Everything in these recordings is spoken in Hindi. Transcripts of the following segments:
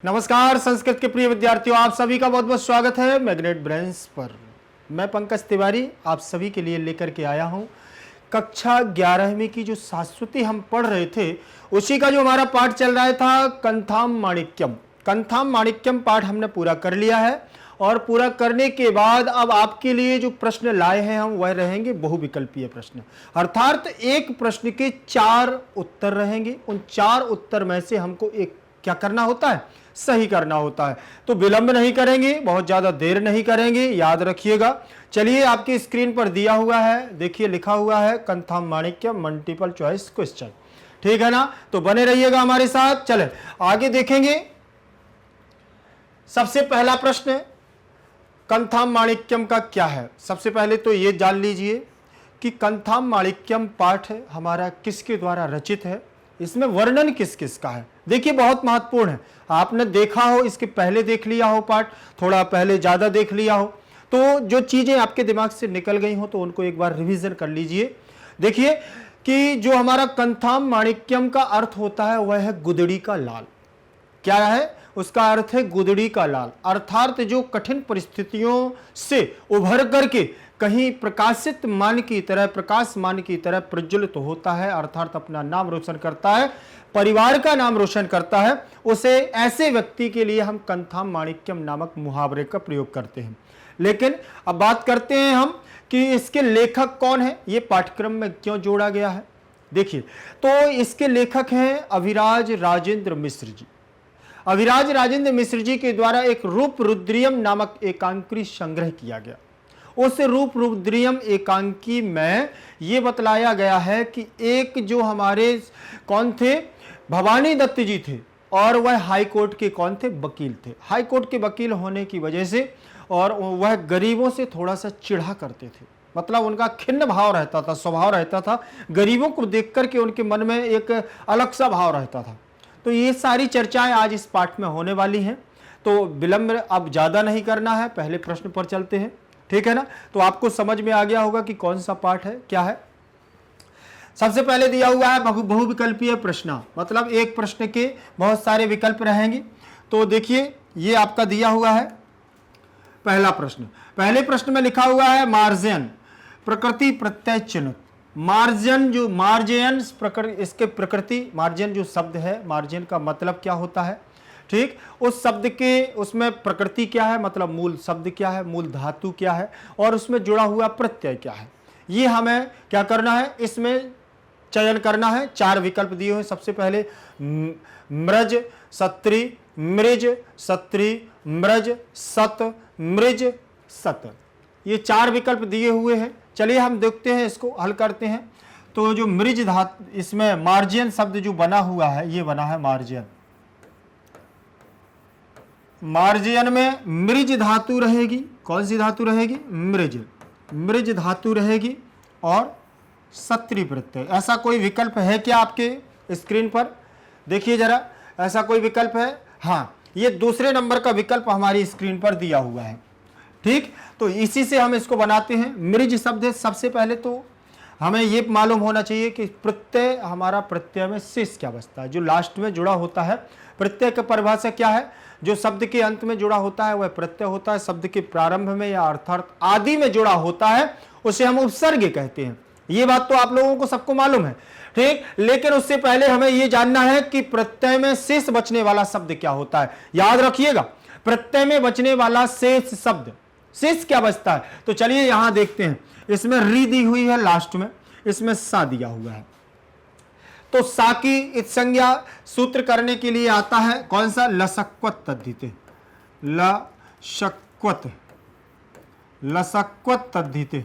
नमस्कार संस्कृत के प्रिय विद्यार्थियों, आप सभी का बहुत बहुत स्वागत है मैग्नेट ब्रेन्स पर। मैं पंकज तिवारी आप सभी के लिए लेकर के आया हूं कक्षा 11वीं की जो शाश्वती हम पढ़ रहे थे उसी का जो हमारा पाठ चल रहा था कंथाम माणिक्यम। कंथाम माणिक्यम पाठ हमने पूरा कर लिया है और पूरा करने के बाद अब आपके लिए जो प्रश्न लाए हैं हम वह रहेंगे बहुविकल्पीय प्रश्न, अर्थात एक प्रश्न के 4 उत्तर रहेंगे। उन 4 उत्तर में से हमको एक क्या करना होता है, सही करना होता है। तो विलंब नहीं करेंगे, बहुत ज्यादा देर नहीं करेंगे, याद रखिएगा। चलिए आपकी स्क्रीन पर दिया हुआ है, देखिए लिखा हुआ है कंथाम माणिक्यम मल्टीपल चॉइस क्वेश्चन, ठीक है ना। तो बने रहिएगा हमारे साथ। चले आगे देखेंगे। सबसे पहला प्रश्न कंथाम माणिक्यम का क्या है। सबसे पहले तो ये जान लीजिए कि कंथाम माणिक्यम पाठ हमारा किसके द्वारा रचित है, इसमें वर्णन किस किस का है। देखिए बहुत महत्वपूर्ण है, आपने देखा हो, इसके पहले देख लिया हो पाठ, थोड़ा पहले ज्यादा देख लिया हो, तो जो चीजें आपके दिमाग से निकल गई हो तो उनको एक बार रिवीजन कर लीजिए। देखिए कि जो हमारा कंथाम माणिक्यम का अर्थ होता है वह है गुदड़ी का लाल। क्या है उसका अर्थ है गुदड़ी का लाल, अर्थात जो कठिन परिस्थितियों से उभर करके कहीं प्रकाशित मान की तरह, प्रकाश मान की तरह प्रज्वलित होता है, अर्थात अपना नाम रोशन करता है, परिवार का नाम रोशन करता है, उसे ऐसे व्यक्ति के लिए हम कंथाम माणिक्यम नामक मुहावरे का प्रयोग करते हैं। लेकिन अब बात करते हैं हम कि इसके लेखक कौन है, ये पाठ्यक्रम में क्यों जोड़ा गया है। देखिए तो इसके लेखक हैं अभिराज राजेंद्र मिश्र जी। अभिराज राजेंद्र मिश्र जी के द्वारा एक रूप रुद्रियम नामक एकांकी संग्रह किया गया। उस रूप रुद्रियम एकांकी में यह बतलाया गया है कि एक जो हमारे कौन थे, भवानी दत्त जी थे, और वह हाई कोर्ट के कौन थे, वकील थे। हाई कोर्ट के वकील होने की वजह से और वह गरीबों से थोड़ा सा चिढ़ा करते थे, मतलब उनका खिन्न भाव रहता था, स्वभाव रहता था, गरीबों को देख करके उनके मन में एक अलग सा भाव रहता था। तो ये सारी चर्चाएं आज इस पाठ में होने वाली हैं, तो विलंब अब ज्यादा नहीं करना है, पहले प्रश्न पर चलते हैं, ठीक है ना। तो आपको समझ में आ गया होगा कि कौन सा पाठ है, क्या है। सबसे पहले दिया हुआ है बहुविकल्पीय प्रश्न, मतलब एक प्रश्न के बहुत सारे विकल्प रहेंगे। तो देखिए ये आपका दिया हुआ है पहला प्रश्न। पहले प्रश्न में लिखा हुआ है मार्जयन प्रकृति प्रत्यय चिन्ह। मार्जन जो मार्जयन इसके प्रकृति, मार्जयन जो शब्द है, मार्जयन का मतलब क्या होता है, ठीक, उस शब्द के उसमें प्रकृति क्या है, मतलब मूल शब्द क्या है, मूल धातु क्या है, और उसमें जुड़ा हुआ प्रत्यय क्या है, ये हमें क्या करना है, इसमें चयन करना है। 4 विकल्प दिए हुए। सबसे पहले मृज सत्री, मृज सत्री, मृज सत, मृज सत, ये 4 विकल्प दिए हुए हैं। चलिए हम देखते हैं, इसको हल करते हैं। तो जो मृज धातु, इसमें मार्जियन शब्द जो बना हुआ है, ये बना है मार्जियन। मार्जियन में मृज धातु रहेगी, कौन सी धातु रहेगी, मृज, मृज धातु रहेगी, और सत्री प्रत्यय। ऐसा कोई विकल्प है क्या आपके स्क्रीन पर, देखिए जरा, ऐसा कोई विकल्प है। हाँ, ये दूसरे नंबर का विकल्प हमारी स्क्रीन पर दिया हुआ है, ठीक। तो इसी से हम इसको बनाते हैं। मृज शब्द है, सबसे पहले तो हमें ये मालूम होना चाहिए कि प्रत्यय, हमारा प्रत्यय में शेष क्या बचता है, जो लास्ट में जुड़ा होता है। प्रत्यय की परिभाषा क्या है, जो शब्द के अंत में जुड़ा होता है वह प्रत्यय होता है, शब्द के प्रारंभ में या अर्थात आदि में जुड़ा होता है उसे हम उपसर्ग कहते हैं। ये बात तो आप लोगों को सबको मालूम है, ठीक। लेकिन उससे पहले हमें यह जानना है कि प्रत्यय में शेष बचने वाला शब्द क्या होता है। याद रखिएगा, प्रत्यय में बचने वाला शेष शब्द, शेष क्या बचता है। तो चलिए यहां देखते हैं, इसमें री दी हुई है लास्ट में, इसमें सा दिया हुआ है। तो सा की इत्संज्ञा सूत्र करने के लिए आता है कौन सा, लसक्वत तद्धिते, लसक्वत, लसक्वत तद्धिते,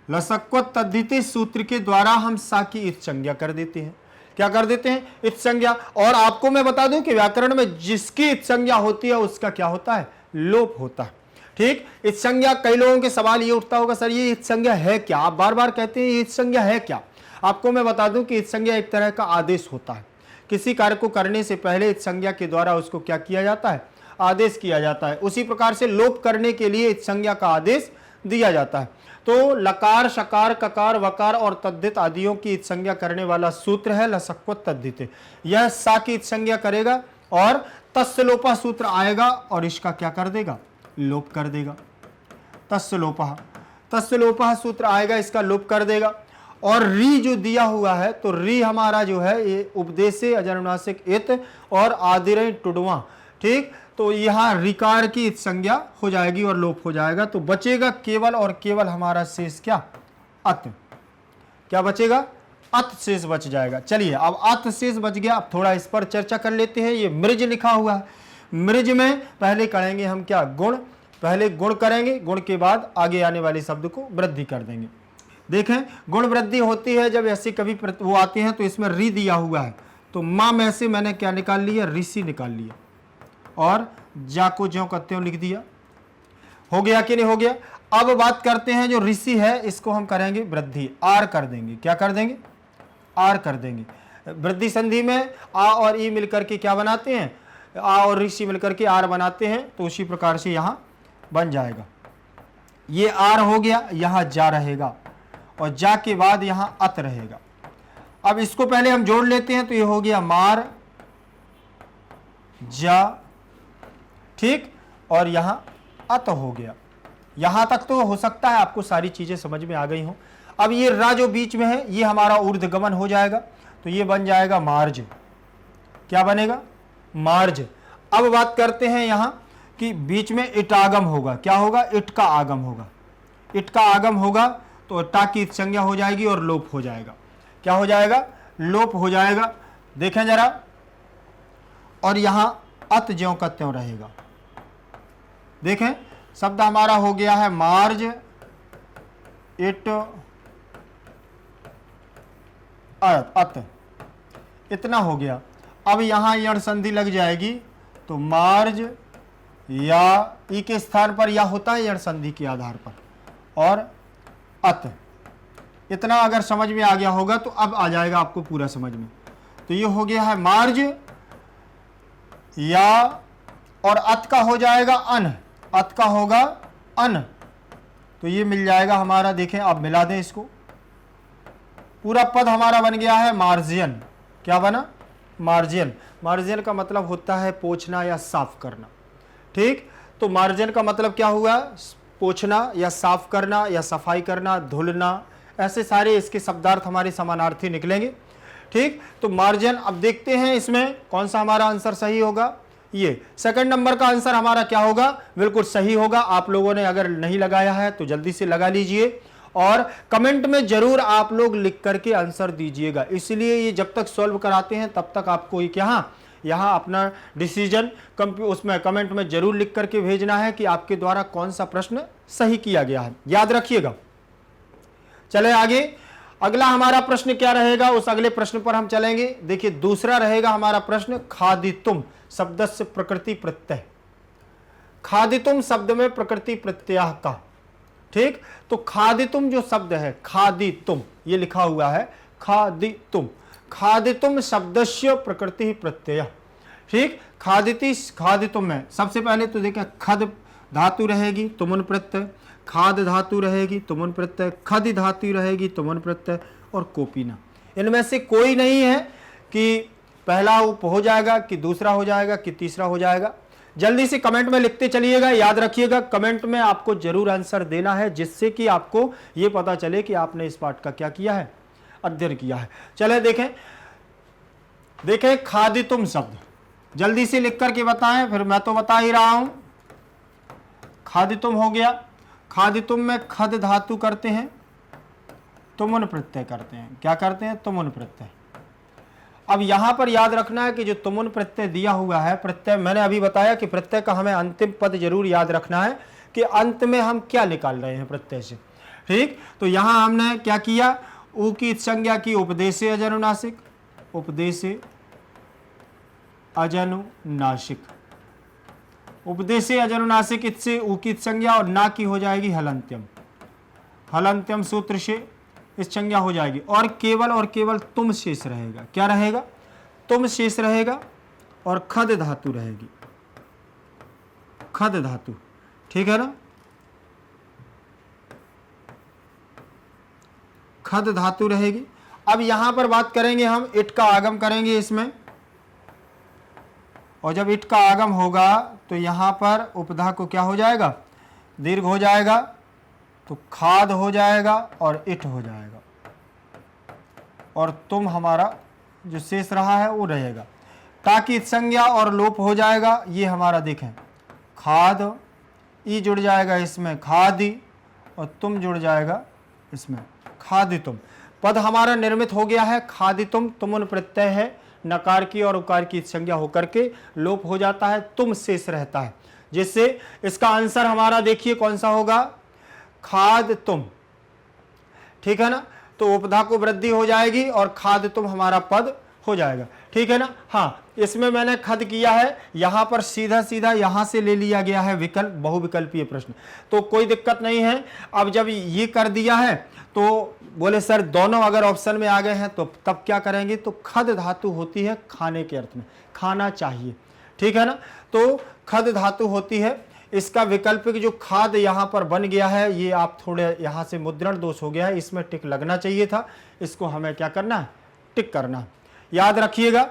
लसक्वत तद्धिते सूत्र के द्वारा हम सा की इत्संज्ञा कर देते हैं। क्या कर देते हैं, इत्संज्ञा। और आपको मैं बता दूं कि व्याकरण में जिसकी इत्संज्ञा होती है उसका क्या होता है, लोप होता है, ठीक। इत्संज्ञा, कई लोगों के सवाल ये उठता होगा, सर ये इत्संज्ञा है क्या, आप बार बार कहते हैं ये इत्संज्ञा है क्या। आपको मैं बता दूं कि इत्संज्ञा एक तरह का आदेश होता है। किसी कार्य को करने से पहले इत्संज्ञा के द्वारा उसको क्या किया जाता है, आदेश किया जाता है। उसी प्रकार से लोप करने के लिए इत्संज्ञा का आदेश दिया जाता है। तो लकार, शकार, ककार, वकार और तद्धित आदियों की इत्संज्ञा करने वाला सूत्र है लसक्वत तद्धिते। यह सा की इत्संज्ञा करेगा और तस्य लोपः सूत्र आएगा और इसका क्या कर देगा, लोप कर देगा। तस्य लोपः सूत्र आएगा, इसका लोप कर देगा। और री जो दिया हुआ है, तो री हमारा जो है ये उपदेशे अजनुनासिक इत और आदिर टुडवा, ठीक। तो यहाँ रिकार की इत संज्ञा हो जाएगी और लोप हो जाएगा। तो बचेगा केवल और केवल हमारा शेष क्या, अत। क्या बचेगा, अत शेष बच जाएगा। चलिए अब अत शेष बच गया, अब थोड़ा इस पर चर्चा कर लेते हैं। ये मृज लिखा हुआ है, मृज में पहले करेंगे हम क्या, गुण। पहले गुण करेंगे, गुण के बाद आगे आने वाले शब्द को वृद्धि कर देंगे। देखें गुण वृद्धि होती है जब ऐसी कभी वो आती है, तो इसमें री दिया हुआ है, तो माँ में से मैंने क्या निकाल लिया, ऋषि निकाल लिया और जा को ज्यों का त्यों लिख दिया। हो गया कि नहीं हो गया। अब बात करते हैं जो ऋषि है, इसको हम करेंगे वृद्धि, आर कर देंगे। क्या कर देंगे, आर कर देंगे। वृद्धि संधि में आ और ई मिलकर के क्या बनाते हैं, आ और ऋषि मिलकर के आर बनाते हैं। तो उसी प्रकार से यहां बन जाएगा। ये आर हो गया, यहां जा रहेगा और जा के बाद यहां अत रहेगा। अब इसको पहले हम जोड़ लेते हैं, तो ये हो गया मार जा, ठीक। और यहां अत हो गया। यहां तक तो हो सकता है आपको सारी चीजें समझ में आ गई हो। अब ये रा जो बीच में है, ये हमारा ऊर्ध्वगमन हो जाएगा, तो ये बन जाएगा मार्ज। क्या बनेगा, मार्ज। अब बात करते हैं यहां कि बीच में इटागम होगा। क्या होगा, इट का आगम होगा। इट का आगम होगा तो टा की संज्ञा हो जाएगी और लोप हो जाएगा। क्या हो जाएगा, लोप हो जाएगा। देखें जरा, और यहां अत ज्यों का त्यों रहेगा। देखें शब्द हमारा हो गया है मार्ज, इट, अत, इतना हो गया। अब यहां यण संधि लग जाएगी, तो मार्ज या ई के स्थान पर या होता है यण संधि के आधार पर, और अत। इतना अगर समझ में आ गया होगा तो अब आ जाएगा आपको पूरा समझ में। तो ये हो गया है मार्ज या, और अत का हो जाएगा अन, अत का होगा अन, तो ये मिल जाएगा हमारा। देखें अब मिला दें इसको, पूरा पद हमारा बन गया है मार्जियन। क्या बना, मार्जियन। मार्जियन का मतलब होता है पोंछना या साफ करना, ठीक। तो मार्जियन का मतलब क्या हुआ, पोंछना या साफ करना या सफाई करना, धुलना, ऐसे सारे इसके शब्दार्थ हमारे समानार्थी निकलेंगे, ठीक। तो मार्जियन। अब देखते हैं इसमें कौन सा हमारा आंसर सही होगा। ये सेकंड नंबर का आंसर हमारा क्या होगा, बिल्कुल सही होगा। आप लोगों ने अगर नहीं लगाया है तो जल्दी से लगा लीजिए और कमेंट में जरूर आप लोग लिख करके आंसर दीजिएगा। इसलिए ये जब तक सॉल्व कराते हैं तब तक आपको यहाँ अपना डिसीजन उसमें कमेंट में जरूर लिख करके भेजना है कि आपके द्वारा कौन सा प्रश्न सही किया गया है, याद रखिएगा। चले आगे, अगला हमारा प्रश्न क्या रहेगा, उस अगले प्रश्न पर हम चलेंगे। देखिए दूसरा रहेगा हमारा प्रश्न, खादितुम शब्द से प्रकृति प्रत्यय। खादितुम शब्द में प्रकृति प्रत्यय का, ठीक। तो खादितुम जो शब्द है, खादितुम ये लिखा हुआ है, खादितुम, खादितुम शब्दस्य प्रकृति प्रत्यय, ठीक। खादितुम में सबसे पहले तो देखें खद धातु रहेगी, तुमुन प्रत्यय, खाद धातु रहेगी, तुमुन प्रत्यय, खदि धातु रहेगी, तुमुन प्रत्यय, और कोपिना। इनमें से कोई नहीं है कि पहला उप हो जाएगा कि दूसरा हो जाएगा कि तीसरा हो जाएगा। जल्दी से कमेंट में लिखते चलिएगा, याद रखिएगा कमेंट में आपको जरूर आंसर देना है, जिससे कि आपको ये पता चले कि आपने इस पाठ का क्या किया है, अध्ययन किया है। चले देखें खादितुम शब्द जल्दी से लिख करके बताएं, फिर मैं तो बता ही रहा हूं। खादितुम हो गया, खादितुम में खद धातु करते हैं, तुमुन प्रत्यय करते हैं। क्या करते हैं, तुमुन प्रत्यय। अब यहां पर याद रखना है कि जो तुमुन प्रत्यय दिया हुआ है, प्रत्यय मैंने अभी बताया कि प्रत्यय का हमें अंतिम पद जरूर याद रखना है कि अंत में हम क्या निकाल रहे हैं प्रत्यय से, ठीक। तो यहां हमने क्या किया, ऊ की संज्ञा की उपदेशे अजनुनासिक, उपदेशे अजनुनासिक, उपदेशे अजनुनासिक, इससे ऊ की संज्ञा और ना की हो जाएगी हलंत्यम, हलंत्यम सूत्र से इस संज्ञा हो जाएगी, और केवल तुम शेष रहेगा। क्या रहेगा, तुम शेष रहेगा, और खद धातु रहेगी, खद धातु, ठीक है ना। खद धातु रहेगी। अब यहां पर बात करेंगे हम, इट का आगम करेंगे इसमें, और जब इट का आगम होगा तो यहाँ पर उपधा को क्या हो जाएगा, दीर्घ हो जाएगा, तो खाद हो जाएगा और इट हो जाएगा, और तुम हमारा जो शेष रहा है वो रहेगा। ताकि संज्ञा और लोप हो जाएगा। ये हमारा देखें खाद, ई जुड़ जाएगा इसमें खादी, और तुम जुड़ जाएगा इसमें खादितुम। पद हमारा निर्मित हो गया है खादितुम। तुमुन प्रत्यय है, नकार की और उकार की संज्ञा होकर के लोप हो जाता है, तुम शेष रहता है, जिससे इसका आंसर हमारा देखिए कौन सा होगा, खाद तुम। ठीक है ना, तो उपधा को वृद्धि हो जाएगी और खाद तुम हमारा पद हो जाएगा। ठीक है ना। हाँ, इसमें मैंने खद किया है, यहां पर सीधा सीधा यहां से ले लिया गया है विकल्प, बहुविकल्पीय प्रश्न, तो कोई दिक्कत नहीं है। अब जब ये कर दिया है तो बोले सर दोनों अगर ऑप्शन में आ गए हैं तो तब क्या करेंगे, तो खद धातु होती है खाने के अर्थ में, खाना चाहिए। ठीक है ना, तो खद धातु होती है। इसका वैकल्पिक जो खाद यहां पर बन गया है, ये आप थोड़े यहां से मुद्रण दोष हो गया है, इसमें टिक लगना चाहिए था, इसको हमें क्या करना है, टिक करना है। याद रखिएगा,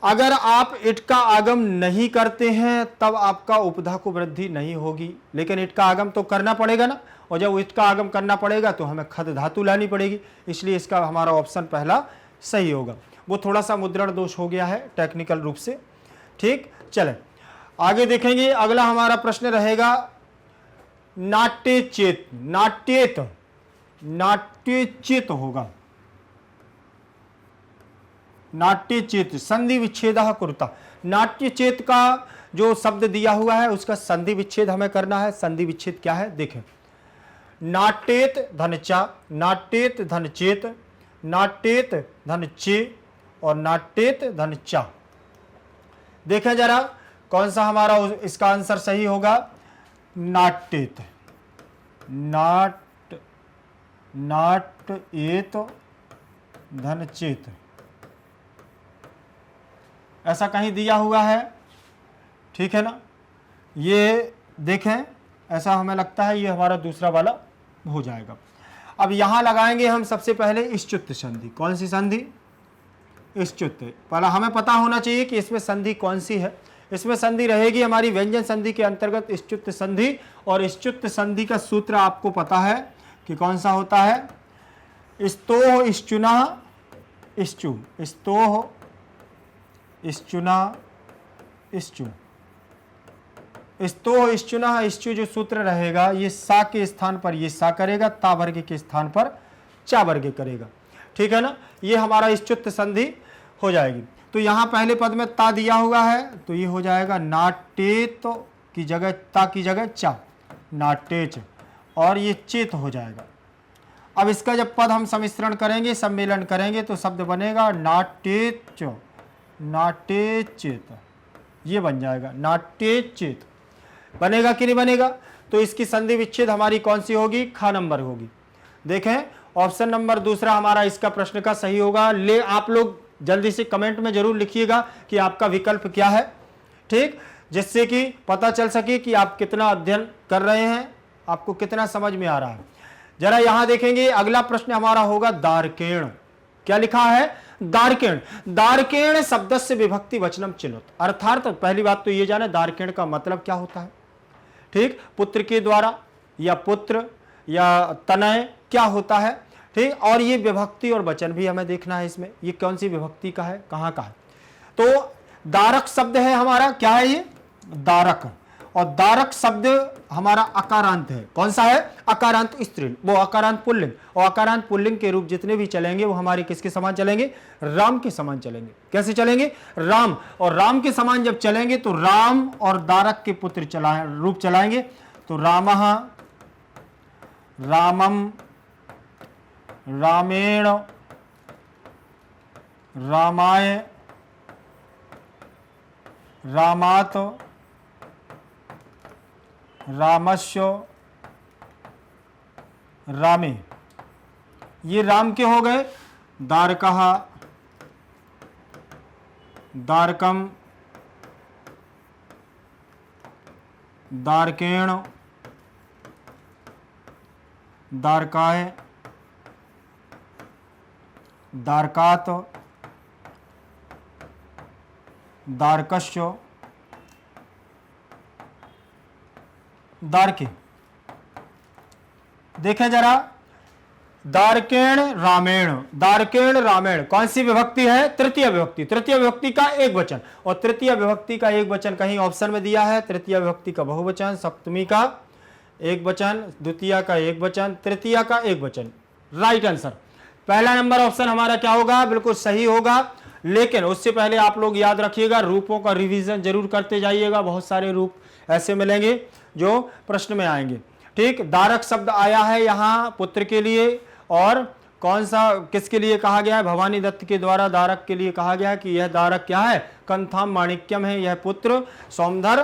अगर आप इट का आगम नहीं करते हैं तब आपका उपधा को वृद्धि नहीं होगी, लेकिन इट का आगम तो करना पड़ेगा ना, और जब इट का आगम करना पड़ेगा तो हमें खद धातु लानी पड़ेगी, इसलिए इसका हमारा ऑप्शन पहला सही होगा। वो थोड़ा सा मुद्रण दोष हो गया है टेक्निकल रूप से। ठीक, चलें आगे देखेंगे। अगला हमारा प्रश्न रहेगा नाट्य चेत। नाट्य चेत होगा, नाट्य चेत संधि विच्छेद कुरुता। नाट्य चेत का जो शब्द दिया हुआ है उसका संधि विच्छेद हमें करना है। संधि विच्छेद क्या है देखें, नाट्येत धन चा, नाट्येत धन चेत, नाट्येत धन चे और नाट्येत धन चा। देखें जरा कौन सा हमारा इसका आंसर सही होगा, नाट्येत, नाट्येत धन चेत, ऐसा कहीं दिया हुआ है। ठीक है ना, ये देखें ऐसा हमें लगता है ये हमारा दूसरा वाला हो जाएगा। अब यहां लगाएंगे हम सबसे पहले इश्चुत्त संधि। कौन सी संधि, इश्चुत्त। पहला हमें पता होना चाहिए कि इसमें संधि कौन सी है। इसमें संधि रहेगी हमारी व्यंजन संधि के अंतर्गत इश्चुत्त संधि, और इश्चुत्त संधि का सूत्र आपको पता है कि कौन सा होता है, स्तोह इश्चुना इश्चु, स्तोह इश्चुना इश्चु, स्तोह इश्चुना इश्चु जो सूत्र रहेगा ये सा के स्थान पर ये सा करेगा, ता वर्ग के स्थान पर चा वर्ग करेगा। ठीक है ना, ये हमारा इश्चुत्त संधि हो जाएगी। तो यहां पहले पद में ता दिया हुआ है तो ये हो जाएगा नाट्येत की जगह, ता की जगह चा, नाट्येच, और ये चेत हो जाएगा। अब इसका जब पद हम सम्मिश्रण करेंगे, सम्मेलन करेंगे तो शब्द बनेगा नाट्येच, नाट्येचेत, ये बन जाएगा नाट्येचेत। बनेगा कि नहीं बनेगा, तो इसकी संधि विच्छेद हमारी कौन सी होगी, खा नंबर होगी। देखें ऑप्शन नंबर दूसरा हमारा इसका प्रश्न का सही होगा। ले आप लोग जल्दी से कमेंट में जरूर लिखिएगा कि आपका विकल्प क्या है, ठीक, जिससे कि पता चल सके कि आप कितना अध्ययन कर रहे हैं, आपको कितना समझ में आ रहा है। जरा यहां देखेंगे अगला प्रश्न हमारा होगा दारकेण। क्या लिखा है, दारकेण। दारकेण शब्द से विभक्ति वचनम चिन्हित, अर्थात पहली बात तो ये जाने दारकेण का मतलब क्या होता है। ठीक, पुत्र के द्वारा या पुत्र या तनय क्या होता है। ठीक, और ये विभक्ति और वचन भी हमें देखना है इसमें, ये कौन सी विभक्ति का है, कहां का है। तो दारक शब्द है हमारा, क्या है ये, दारक, और दारक शब्द हमारा अकारांत है। कौन सा है, अकारांत स्त्रीलिंग, वो अकारांत पुल्लिंग, और अकारांत पुल्लिंग के रूप जितने भी चलेंगे वो हमारे किसके समान चलेंगे, राम के समान चलेंगे। कैसे चलेंगे, राम, और राम के समान जब चलेंगे तो राम और दारक के पुत्र रूप चलाएंगे। तो रामः, रामम, रामेण, रामाय, रामात, रामस्य, रामे, ये राम के हो गए। दारकः, दारकम, दारकेण, दारकाय, दारकात, दार्कश्य दार्के। देखें जरा, दार्केण रामेण, दार्केण रामेण कौन सी विभक्ति है? तृतीय विभक्ति। तृतीय विभक्ति का एक वचन, और तृतीय विभक्ति का एक वचन कहीं ऑप्शन में दिया है, तृतीय विभक्ति का बहुवचन, सप्तमी का एक वचन, द्वितीय का एक वचन, तृतीय का एक वचन। राइट आंसर पहला नंबर ऑप्शन हमारा क्या होगा? बिल्कुल सही होगा। लेकिन उससे पहले आप लोग याद रखिएगा, रूपों का रिवीजन जरूर करते जाइएगा। बहुत सारे रूप ऐसे मिलेंगे जो प्रश्न में आएंगे। ठीक, दारक शब्द आया है यहाँ पुत्र के लिए, और कौन सा किसके लिए कहा गया है? भवानी दत्त के द्वारा दारक के लिए कहा गया है कि यह दारक क्या है? कंथाम माणिक्यम है। यह पुत्र सौमधर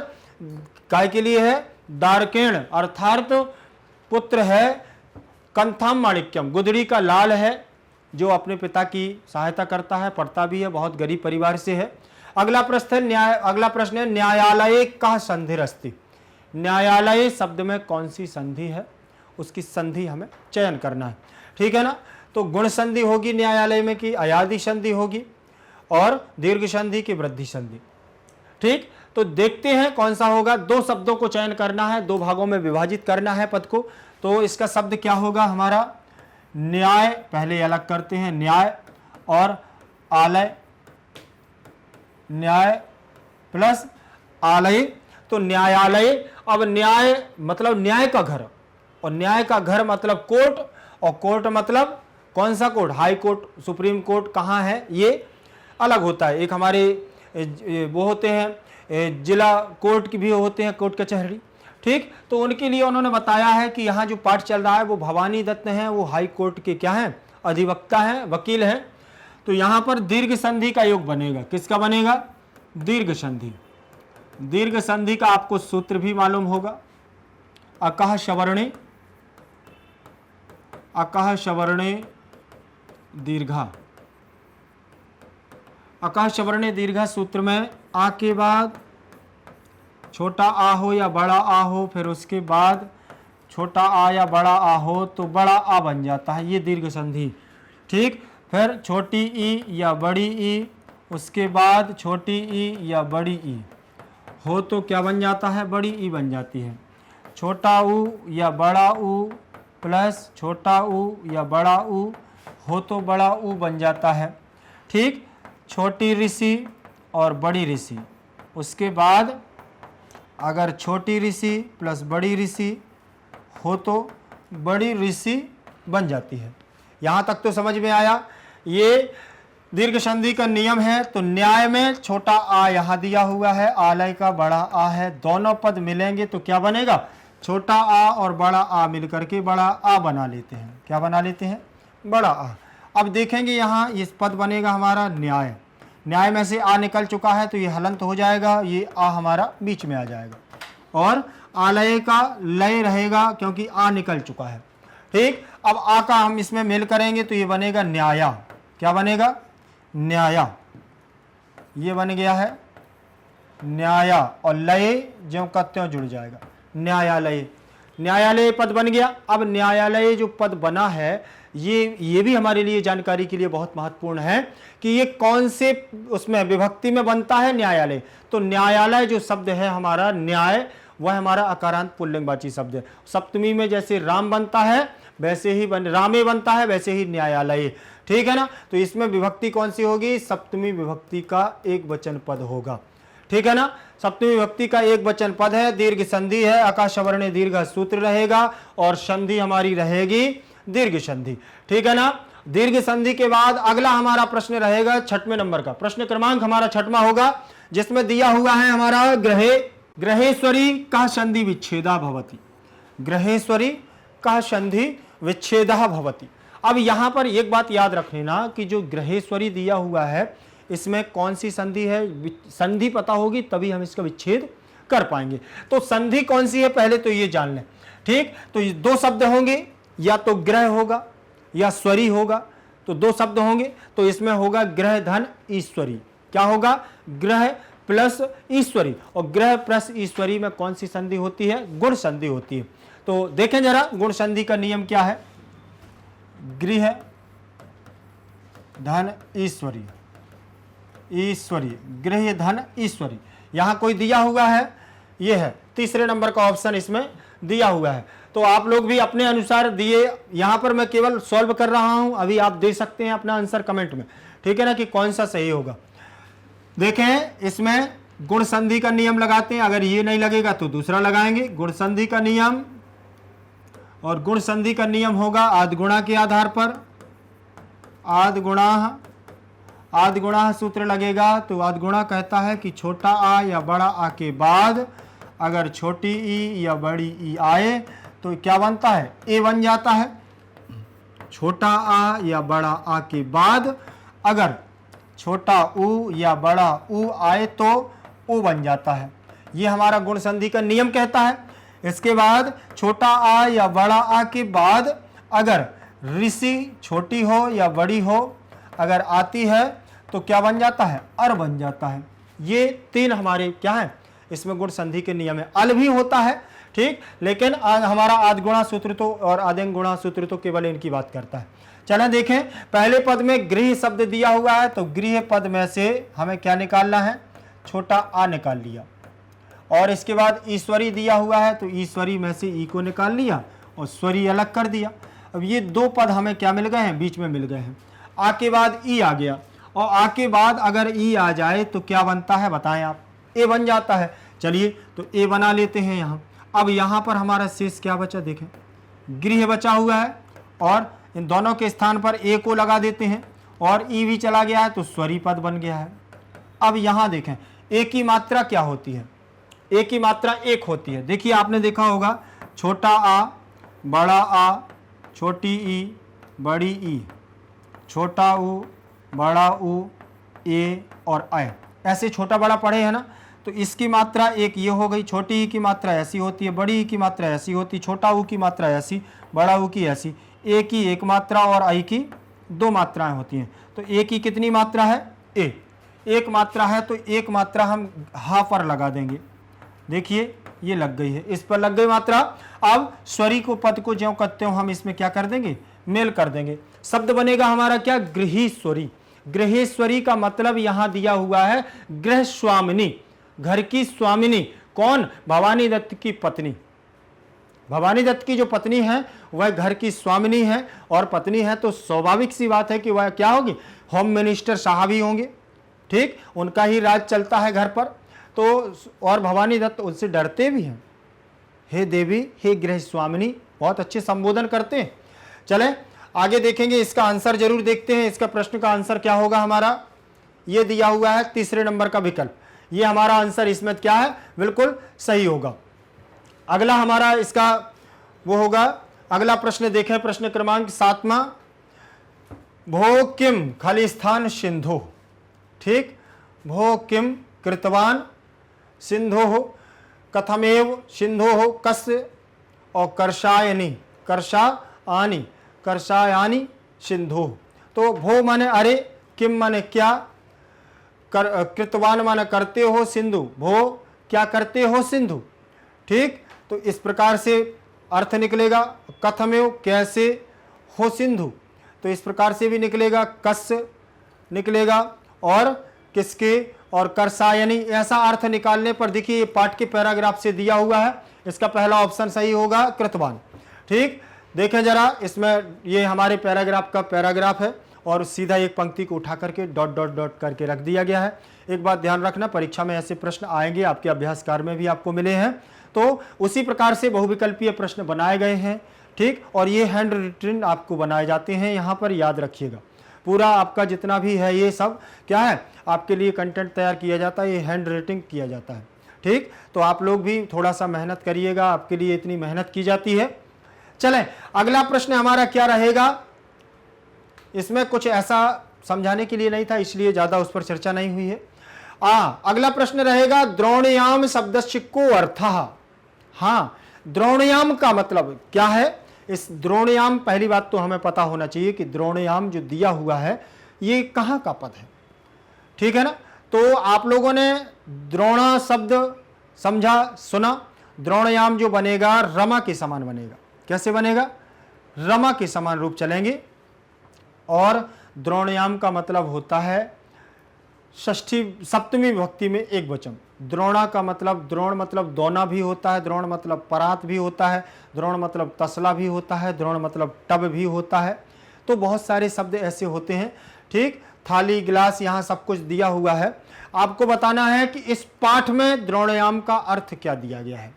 काय के लिए है? दारकेण अर्थात पुत्र है कंथाम माणिक्यम, गुदड़ी का लाल है, जो अपने पिता की सहायता करता है, पढ़ता भी है, बहुत गरीब परिवार से है। अगला प्रश्न है न्यायालय का संधिरस्ति। न्यायालय शब्द में कौन सी संधि है? उसकी संधि हमें चयन करना है। ठीक है ना? तो गुण संधि होगी न्यायालय में कि अयादि संधि होगी, और दीर्घ संधि की वृद्धि संधि। ठीक, तो देखते हैं कौन सा होगा। दो शब्दों को चयन करना है, दो भागों में विभाजित करना है पद को। तो इसका शब्द क्या होगा हमारा? न्याय, पहले अलग करते हैं, न्याय और आलय, न्याय प्लस आलय, तो न्यायालय। अब न्याय मतलब न्याय का घर, और न्याय का घर मतलब कोर्ट, और कोर्ट मतलब कौन सा court? High court, supreme court कहाँ है? ये अलग होता है। एक हमारे वो होते हैं जिला कोर्ट की भी होते हैं, कोर्ट कचहरी। ठीक, तो उनके लिए उन्होंने बताया है कि यहाँ जो पाठ चल रहा है वो भवानी दत्त हैं, वो हाई कोर्ट के क्या हैं? अधिवक्ता हैं, वकील हैं। तो यहाँ पर दीर्घ संधि का योग बनेगा। किसका बनेगा? दीर्घ संधि। दीर्घ संधि का आपको सूत्र भी मालूम होगा, अकह शवर्णे, अकह शवर्णे दीर्घा। अकह शवर्णे दीर्घा सूत्र में आ के बाद छोटा आ हो या बड़ा आ हो, फिर उसके बाद छोटा आ या बड़ा आ हो तो बड़ा आ बन जाता है, ये दीर्घ संधि। ठीक, फिर छोटी ई या बड़ी ई, उसके बाद छोटी ई या बड़ी ई हो तो क्या बन जाता है? बड़ी ई बन जाती है। छोटा ऊ या बड़ा ऊ प्लस छोटा ऊ या बड़ा ऊ हो तो बड़ा ऊ बन जाता है। ठीक, छोटी ऋषि और बड़ी ऋषि, उसके बाद अगर छोटी ऋषि प्लस बड़ी ऋषि हो तो बड़ी ऋषि बन जाती है। यहाँ तक तो समझ में आया। ये दीर्घ संधि का नियम है। तो न्याय में छोटा आ यहाँ दिया हुआ है, आलय का बड़ा आ है, दोनों पद मिलेंगे तो क्या बनेगा? छोटा आ और बड़ा आ मिलकर के बड़ा आ बना लेते हैं। क्या बना लेते हैं? बड़ा आ। अब देखेंगे यहाँ इस पद बनेगा हमारा न्याय। न्याय में से आ निकल चुका है तो ये हलंत हो जाएगा, ये आ हमारा बीच में आ जाएगा, और आलय का लय रहेगा क्योंकि आ निकल चुका है। ठीक, अब आ का हम इसमें मेल करेंगे तो ये बनेगा न्याया। क्या बनेगा? न्याया। ये बन गया है न्याया, और लय ज्यों का त्यों जुड़ जाएगा, न्यायालय। न्यायालय पद बन गया। अब न्यायालय जो पद बना है ये भी हमारे लिए जानकारी के लिए बहुत महत्वपूर्ण है कि ये कौन से उसमें विभक्ति में बनता है? न्यायालय। तो न्यायालय जो शब्द है हमारा न्याय, वह हमारा अकारांत पुल्लिंगवाची शब्द है। सप्तमी में जैसे राम बनता है वैसे ही रामे बनता है, वैसे ही न्यायालय। ठीक है ना? तो इसमें विभक्ति कौन सी होगी? सप्तमी विभक्ति का एक वचन पद होगा। ठीक है ना? सप्तमी विभक्ति का एक वचन पद है, दीर्घ संधि है, आकाशवर्ण दीर्घ सूत्र रहेगा, और संधि हमारी रहेगी दीर्घ संधि। ठीक है ना? दीर्घ संधि के बाद अगला हमारा प्रश्न रहेगा 6वें नंबर का। प्रश्न क्रमांक हमारा 6वां होगा, जिसमें दिया हुआ है हमारा ग्रहेश्वरी का संधि विच्छेदा भवति। ग्रहेश्वरी का संधि विच्छेदा भवति। अब यहां पर एक बात याद रख लेना कि जो ग्रहेश्वरी दिया हुआ है इसमें कौन सी संधि है? संधि पता होगी तभी हम इसका विच्छेद कर पाएंगे। तो संधि कौन सी है पहले तो ये जान लें। ठीक, तो ये दो शब्द होंगे, या तो ग्रह होगा या स्वरी होगा, तो दो शब्द होंगे। तो इसमें होगा ग्रह धन ईश्वरी। क्या होगा? ग्रह प्लस ईश्वरी। और ग्रह प्लस ईश्वरी में कौन सी संधि होती है? गुण संधि होती है। तो देखें जरा गुण संधि का नियम क्या है। गृह धन ईश्वरी, ईश्वरी, गृह धन ईश्वरी। यहाँ कोई दिया हुआ है, ये है तीसरे नंबर का ऑप्शन इसमें दिया हुआ है। तो आप लोग भी अपने अनुसार दिए, यहाँ पर मैं केवल सॉल्व कर रहा हूं, अभी आप दे सकते हैं अपना आंसर कमेंट में, ठीक है ना, कि कौन सा सही होगा। देखें इसमें गुण संधि का नियम लगाते हैं, अगर ये नहीं लगेगा तो दूसरा लगाएंगे, गुण संधि का नियम। और गुण संधि का नियम होगा आदि गुणा के आधार पर, आदि गुणा सूत्र लगेगा। तो आदि गुणा कहता है कि छोटा आ या बड़ा आ के बाद अगर छोटी ई या बड़ी ई आए तो क्या बनता है, ए बन जाता है। छोटा आ या बड़ा आ के बाद अगर छोटा ऊ या बड़ा ऊ आए तो ऊ बन जाता है। ये हमारा गुण संधि का नियम कहता है। इसके बाद छोटा आ या बड़ा आ के बाद अगर ऋषि छोटी हो या बड़ी हो अगर आती है तो क्या बन जाता है, अर बन जाता है। ये तीन हमारे क्या है इसमें गुण संधि के नियम है। अल भी होता है, ठीक, लेकिन हमारा आदि गुणा सूत्र तो और आदेंग गुणा सूत्र तो केवल इनकी बात करता है। चलें देखें, पहले पद में गृह शब्द दिया हुआ है, तो गृह पद में से हमें क्या निकालना है, छोटा आ निकाल लिया। और इसके बाद ईश्वरी दिया हुआ है, तो ईश्वरी में से ई को निकाल लिया और स्वरी अलग कर दिया। अब ये दो पद हमें क्या मिल गए हैं, बीच में मिल गए हैं। आ के बाद ई आ गया, और आ के बाद अगर ई आ जाए तो क्या बनता है बताएं आप, ए बन जाता है। चलिए तो ए बना लेते हैं यहाँ। अब यहाँ पर हमारा शेष क्या बचा, देखें गृह बचा हुआ है, और इन दोनों के स्थान पर ए को लगा देते हैं, और ई भी चला गया है तो स्वरी पद बन गया है। अब यहाँ देखें ए की मात्रा क्या होती है, ए की मात्रा एक होती है। देखिए आपने देखा होगा छोटा आ, बड़ा आ, छोटी ई, बड़ी ई, छोटा ऊ, बड़ा ऊ, ए और ऐ, ऐसे छोटा बड़ा पढ़े हैं ना। तो इसकी मात्रा एक ये हो गई, छोटी ई की मात्रा ऐसी होती है, बड़ी ई की मात्रा ऐसी होती, छोटा ऊ की मात्रा ऐसी, बड़ा ऊ की ऐसी। ए की एक मात्रा और आई की दो मात्राएं होती हैं। तो ए की कितनी मात्रा है, ए एक मात्रा है, तो एक मात्रा हम हा पर लगा देंगे। देखिए ये लग गई है, इस पर लग गई मात्रा। अब स्वरी को पद को ज्यों करते हो हम इसमें क्या कर देंगे, मेल कर देंगे। शब्द बनेगा हमारा क्या, गृहीश्वरी। गृहेश्वरी का मतलब यहां दिया हुआ है गृह स्वामिनी, घर की स्वामिनी। कौन, भवानी दत्त की पत्नी। भवानी दत्त की जो पत्नी है वह घर की स्वामिनी है, और पत्नी है तो स्वाभाविक सी बात है कि वह क्या होगी, होम मिनिस्टर साहब ही होंगे, ठीक, उनका ही राज चलता है घर पर। तो और भवानी दत्त उनसे डरते भी हैं, हे देवी हे गृह स्वामिनी, बहुत अच्छे संबोधन करते हैं। चलें आगे देखेंगे, इसका आंसर जरूर देखते हैं। इसका प्रश्न का आंसर क्या होगा हमारा, ये दिया हुआ है तीसरे नंबर का विकल्प। ये हमारा आंसर इसमें क्या है, बिल्कुल सही होगा। अगला हमारा इसका वो होगा, अगला प्रश्न देखें, प्रश्न क्रमांक 7वां। भो किम खलिस्थान सिंधु, ठीक, भो किम कृतवान सिंधु कथमेव सिंधु कस्य और कर्षायनी, कर्षायानी, कर्षायानी सिंधु। तो भो माने अरे, किम माने क्या, कृतवान माने करते हो, सिंधु भो क्या करते हो सिंधु, ठीक। तो इस प्रकार से अर्थ निकलेगा। कथमेव कैसे हो सिंधु, तो इस प्रकार से भी निकलेगा, कस्य निकलेगा, और किसके, और कर्षायनी। ऐसा अर्थ निकालने पर देखिए ये पाठ के पैराग्राफ से दिया हुआ है, इसका पहला ऑप्शन सही होगा कृतवान, ठीक। देखें जरा, इसमें ये हमारे पैराग्राफ का पैराग्राफ है, और सीधा एक पंक्ति को उठा करके डॉट डॉट डॉट करके रख दिया गया है। एक बात ध्यान रखना, परीक्षा में ऐसे प्रश्न आएंगे, आपके अभ्यासकार में भी आपको मिले हैं, तो उसी प्रकार से बहुविकल्पीय प्रश्न बनाए गए हैं, ठीक। और ये हैंड रिटन आपको बनाए जाते हैं, यहाँ पर याद रखिएगा। पूरा आपका जितना भी है ये सब क्या है, आपके लिए कंटेंट तैयार किया जाता है, ये हैंड राइटिंग किया जाता है, ठीक। तो आप लोग भी थोड़ा सा मेहनत करिएगा, आपके लिए इतनी मेहनत की जाती है। चलें अगला प्रश्न हमारा क्या रहेगा, इसमें कुछ ऐसा समझाने के लिए नहीं था, इसलिए ज्यादा उस पर चर्चा नहीं हुई है। अगला प्रश्न रहेगा द्रोणयाम शब्दस्य को अर्थः। हाँ, द्रोणयाम का मतलब क्या है। इस द्रोणयाम, पहली बात तो हमें पता होना चाहिए कि द्रोणयाम जो दिया हुआ है ये कहाँ का पद है, ठीक है ना। तो आप लोगों ने द्रोणा शब्द समझा, सुना। द्रोणयाम जो बनेगा रमा के समान बनेगा। कैसे बनेगा, रमा के समान रूप चलेंगे। और द्रोणयाम का मतलब होता है षष्ठी सप्तमी विभक्ति में एक वचन। द्रोणा का मतलब, द्रोण मतलब दोना भी होता है, द्रोण मतलब परात भी होता है, द्रोण मतलब तसला भी होता है, द्रोण मतलब टब भी होता है। तो बहुत सारे शब्द ऐसे होते हैं। ठीक, थाली, गिलास, यहाँ सब कुछ दिया हुआ है। आपको बताना है कि इस पाठ में द्रोणयाम का अर्थ क्या दिया गया है।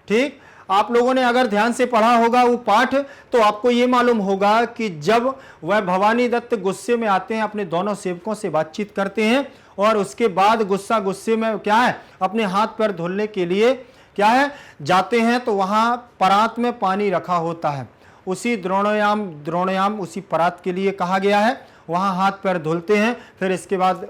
ठीक, आप लोगों ने अगर ध्यान से पढ़ा होगा वो पाठ, तो आपको ये मालूम होगा कि जब वह भवानी दत्त गुस्से में आते हैं, अपने दोनों सेवकों से बातचीत करते हैं और उसके बाद गुस्से में क्या है, अपने हाथ पैर धुलने के लिए क्या है जाते हैं, तो वहां परात में पानी रखा होता है। उसी द्रोणयाम उसी परात के लिए कहा गया है। वहां हाथ पैर धुलते हैं, फिर इसके बाद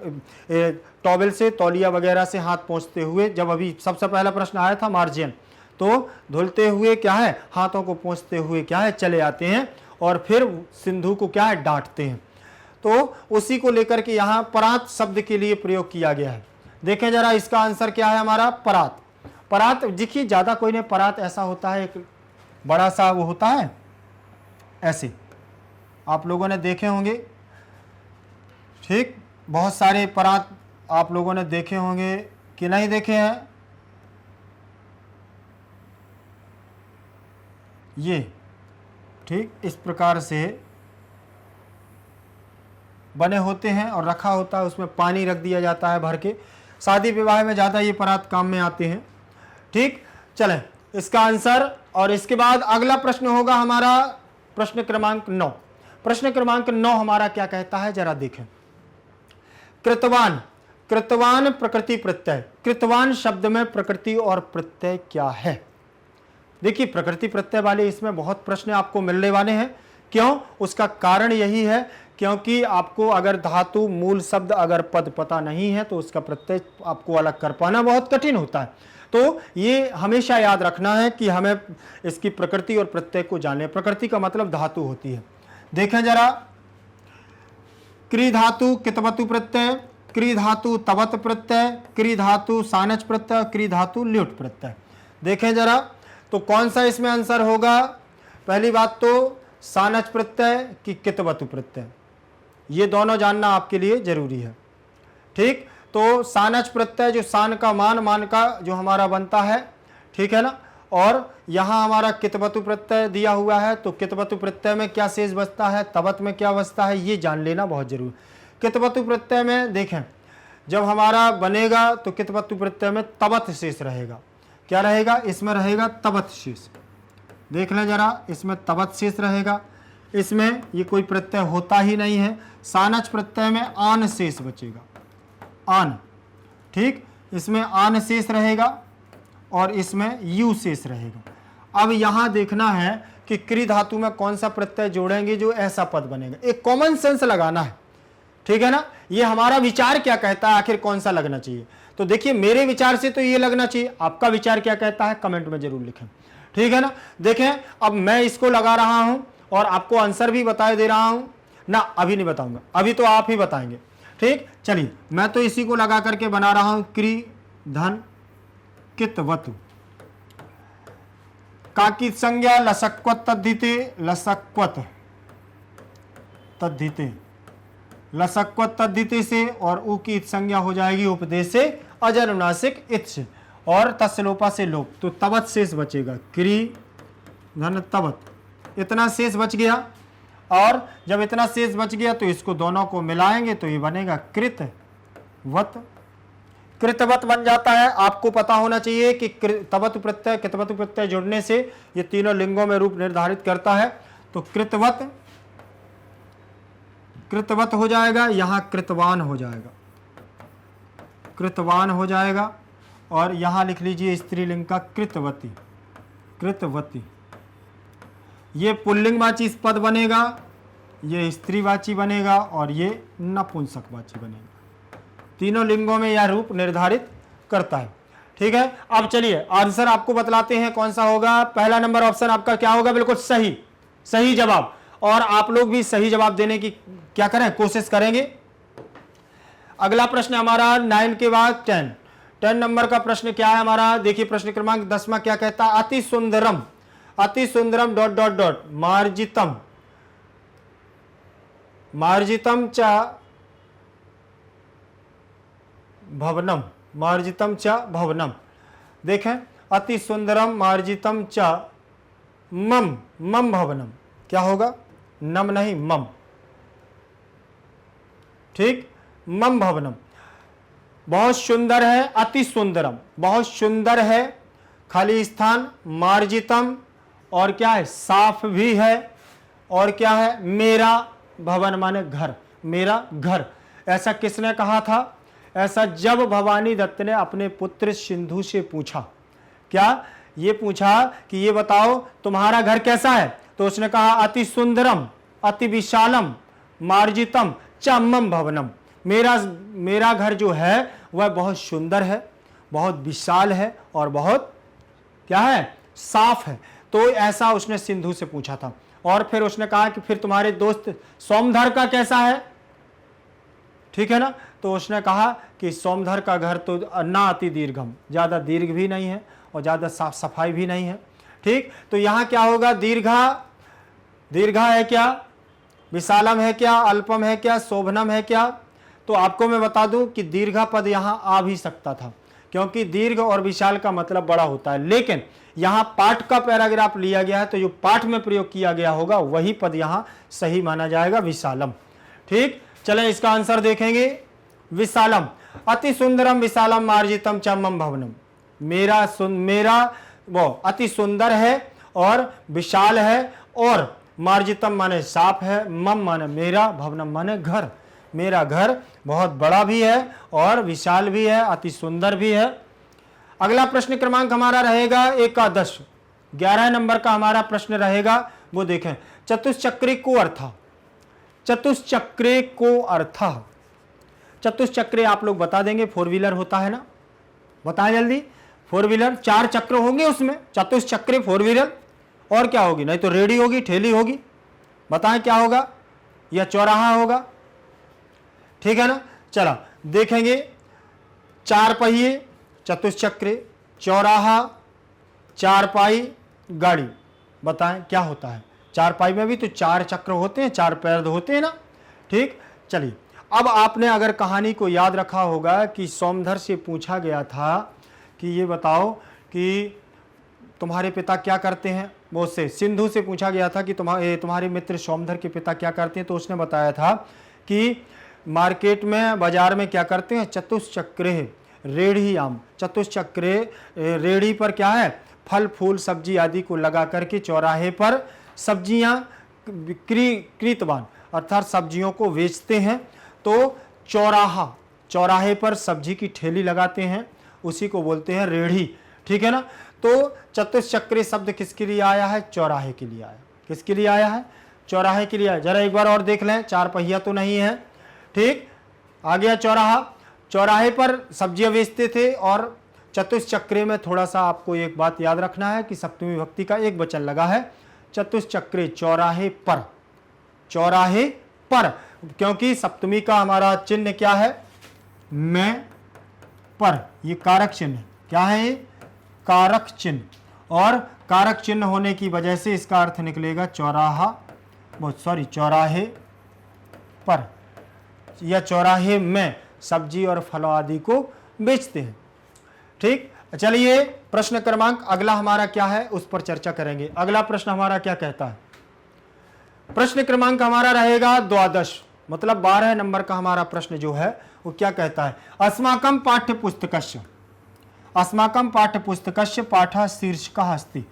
टॉवेल से, तौलिया वगैरह से हाथ पोंछते हुए, जब अभी सबसे पहला प्रश्न आया था मार्जिन, तो धुलते हुए क्या है, हाथों को पोंछते हुए क्या है चले आते हैं और फिर सिंधु को क्या है डांटते हैं। तो उसी को लेकर के यहाँ परात शब्द के लिए प्रयोग किया गया है। देखें जरा इसका आंसर क्या है हमारा, परात। परात देखिए, ज्यादा कोई नहीं, परात ऐसा होता है, एक बड़ा सा वो होता है ऐसे, आप लोगों ने देखे होंगे। ठीक, बहुत सारे परात आप लोगों ने देखे होंगे कि नहीं देखे हैं। ये ठीक इस प्रकार से बने होते हैं और रखा होता है, उसमें पानी रख दिया जाता है भर के। शादी विवाह में ज़्यादा ये परात काम में आते हैं। ठीक, चलें इसका आंसर। और इसके बाद अगला प्रश्न होगा हमारा प्रश्न क्रमांक 9। प्रश्न क्रमांक 9 हमारा क्या कहता है, जरा देखें। कृतवान, कृतवान प्रकृति प्रत्यय। कृतवान शब्द में प्रकृति और प्रत्यय क्या है? देखिए, प्रकृति प्रत्यय वाले इसमें बहुत प्रश्न आपको मिलने वाले हैं। क्यों? उसका कारण यही है क्योंकि आपको अगर धातु, मूल शब्द, अगर पद पता नहीं है तो उसका प्रत्यय आपको अलग कर पाना बहुत कठिन होता है। तो ये हमेशा याद रखना है कि हमें इसकी प्रकृति और प्रत्यय को जाने। प्रकृति का मतलब धातु होती है। देखें जरा, क्री धातु कितवतु प्रत्यय, क्री धातु तवत प्रत्यय, क्री धातु सानच प्रत्यय, क्री धातु ल्युट प्रत्यय। देखें जरा, तो कौन सा इसमें आंसर होगा? पहली बात तो सानच प्रत्यय कि कितवतु प्रत्यय, ये दोनों जानना आपके लिए जरूरी है। ठीक, तो सानच प्रत्यय जो सान का मान का जो हमारा बनता है, ठीक है ना, और यहां हमारा कितवतु प्रत्यय दिया हुआ है, तो कितवतु प्रत्यय में क्या शेष बचता है, तवत में क्या बचता है, ये जान लेना बहुत जरूरी। कितवतु प्रत्यय में देखें, जब हमारा बनेगा तो कितवतु प्रत्यय में तवत शेष रहेगा। क्या रहेगा? इसमें रहेगा तवत शेष। देख लें जरा, इसमें तवत शेष रहेगा। इसमें ये कोई प्रत्यय होता ही नहीं है। सानच प्रत्यय में आन शेष बचेगा, आन। ठीक, इसमें आन शेष रहेगा और इसमें यू शेष रहेगा। अब यहां देखना है कि क्री धातु में कौन सा प्रत्यय जोड़ेंगे जो ऐसा पद बनेगा। एक कॉमन सेंस लगाना है, ठीक है ना। ये हमारा विचार क्या कहता है, आखिर कौन सा लगना चाहिए। तो देखिए, मेरे विचार से तो ये लगना चाहिए, आपका विचार क्या कहता है कमेंट में जरूर लिखें, ठीक है ना। देखें, अब मैं इसको लगा रहा हूं और आपको आंसर भी बता दे रहा हूं ना, अभी नहीं बताऊंगा, अभी तो आप ही बताएंगे। ठीक, चलिए मैं तो इसी को लगा करके बना रहा हूं। क्री धन कितवतु, काकी संज्ञा लसक्वत तद्धिते, लसक्वत तद्धिते, लसक्वत तद्धिते से, और उ की संज्ञा हो जाएगी उपदेश से, अजनुनासिक इत्स, और तस्लोपा से लोप, तो तवत शेष बचेगा। क्री धन तवत, इतना शेष बच गया। और जब इतना शेष बच गया तो इसको दोनों को मिलाएंगे तो ये बनेगा कृतवत। कृतवत बन जाता है। आपको पता होना चाहिए कि तवत प्रत्यय कितवत प्रत्यय जुड़ने से ये तीनों लिंगों में रूप निर्धारित करता है। तो कृतवत, कृतवत हो जाएगा, यहां कृतवान हो जाएगा, कृतवान हो जाएगा। और यहां लिख लीजिए स्त्रीलिंग का कृतवती, कृतवती। ये पुल्लिंगवाची पद बनेगा, ये स्त्रीवाची बनेगा और ये नपुंसकवाची बनेगा। तीनों लिंगों में यह रूप निर्धारित करता है। ठीक है, अब चलिए आंसर आपको बतलाते हैं कौन सा होगा। पहला नंबर ऑप्शन आपका क्या होगा? बिल्कुल सही, सही जवाब। और आप लोग भी सही जवाब देने की क्या करें, कोशिश करेंगे। अगला प्रश्न हमारा 9 के बाद 10 नंबर का प्रश्न क्या है हमारा? देखिए प्रश्न क्रमांक 10वां क्या कहता है? अति सुंदरम, अति सुंदरम डॉट डॉट डॉट मार्जितम, मार्जितम च भवनम, मार्जितम च भवनम। देखें, अति सुंदरम मार्जितम च मम, मम भवनम। क्या होगा? नम नहीं, मम। ठीक, मम भवनम। बहुत सुंदर है, अति सुंदरम, बहुत सुंदर है, खाली स्थान, मार्जितम, और क्या है? साफ भी है, और क्या है? मेरा भवन माने घर, मेरा घर। ऐसा किसने कहा था? ऐसा जब भवानी दत्त ने अपने पुत्र सिंधु से पूछा। क्या? ये पूछा कि ये बताओ तुम्हारा घर कैसा है? तो उसने कहा अति सुंदरम, अति विशालम, मार्जितम च मम भवनम। मेरा घर जो है वह बहुत सुंदर है, बहुत विशाल है, और बहुत क्या है? साफ है। तो ऐसा उसने सिंधु से पूछा था। और फिर उसने कहा कि फिर तुम्हारे दोस्त सोमधर का कैसा है? ठीक है ना? तो उसने कहा कि सोमधर का घर तो ना अति दीर्घम, ज्यादा दीर्घ भी नहीं है और ज्यादा साफ सफाई भी नहीं है। ठीक, तो यहां क्या होगा? दीर्घा है क्या? विशालम है क्या? अल्पम है क्या? शोभनम है क्या? तो आपको मैं बता दूं कि दीर्घा पद यहां आ भी सकता था, क्योंकि दीर्घ और विशाल का मतलब बड़ा होता है। लेकिन यहां पाठ का पैराग्राफ लिया गया है, तो जो पाठ में प्रयोग किया गया होगा वही पद यहां सही माना जाएगा, विशालम। ठीक, चले इसका आंसर देखेंगे। विशालम, अति सुंदरम विशालम मार्जितम च मम भवनम। मेरा वो अति सुंदर है और विशाल है, और मार्जितम माने साफ है, मम माने मेरा, भवनम माने घर। मेरा घर बहुत बड़ा भी है और विशाल भी है, अति सुंदर भी है। अगला प्रश्न क्रमांक हमारा रहेगा 11, 11 नंबर का हमारा प्रश्न रहेगा। वो देखें, चतुष्चक्री को अर्थ। चतुष्चक्रे को अर्थ, चतुष्चक्रे आप लोग बता देंगे, 4 व्हीलर होता है ना? बताएं जल्दी। 4 व्हीलर, 4 चक्र होंगे उसमें, चतुष्चक्रे 4 व्हीलर। और क्या होगी? नहीं तो रेडी होगी, ठेली होगी। बताएं क्या होगा? या चौराहा होगा। ठीक है ना? चला देखेंगे, 4 पहिए चतुष्चक्रे, चौराहा, 4 पाई गाड़ी। बताएं क्या होता है? 4 पाई में भी तो 4 चक्र होते हैं, 4 पैर होते हैं ना? ठीक, चलिए अब आपने अगर कहानी को याद रखा होगा कि सोमधर से पूछा गया था कि ये बताओ कि तुम्हारे पिता क्या करते हैं। वो उससे सिंधु से पूछा गया था कि तुम्हारे मित्र सोमधर के पिता क्या करते हैं। तो उसने बताया था कि मार्केट में, बाजार में क्या करते हैं? चतुष्चक्रे रेढ़ी आम, चतुष्चक्रे रेढ़ी पर क्या है? फल फूल सब्जी आदि को लगा करके चौराहे पर सब्जियां कृतवान अर्थात सब्जियों को बेचते हैं। तो चौराहा, चौराहे पर सब्जी की ठेली लगाते हैं, उसी को बोलते हैं रेढ़ी। ठीक है ना? तो चतुष्चक्रे शब्द किसके लिए आया है? चौराहे के लिए आया। किसके लिए आया है? चौराहे के लिए आया। जरा एक बार और देख लें, 4 पहिया तो नहीं है। ठीक, आ गया चौराहा। चौराहे पर सब्जियां बेचते थे। और चतुष्चक्रे में थोड़ा सा आपको एक बात याद रखना है कि सप्तमी विभक्ति का एक वचन लगा है, चतुष्चक्रे, चौराहे पर। चौराहे पर, क्योंकि सप्तमी का हमारा चिन्ह क्या है? मैं पर, ये कारक चिन्ह। क्या है ये? कारक चिन्ह। और कारक चिन्ह होने की वजह से इसका अर्थ निकलेगा चौराहा, चौराहे पर या चौराहे में सब्जी और फलों आदि को बेचते हैं। ठीक, चलिए प्रश्न क्रमांक अगला हमारा क्या है उस पर चर्चा करेंगे। अगला प्रश्न हमारा क्या कहता है? प्रश्न क्रमांक हमारा रहेगा 12, मतलब 12 नंबर का हमारा प्रश्न जो है वो क्या कहता है? अस्माकं पाठ्यपुस्तकस्य, अस्माकं पाठ्यपुस्तकस्य पाठः शीर्षकः अस्ति।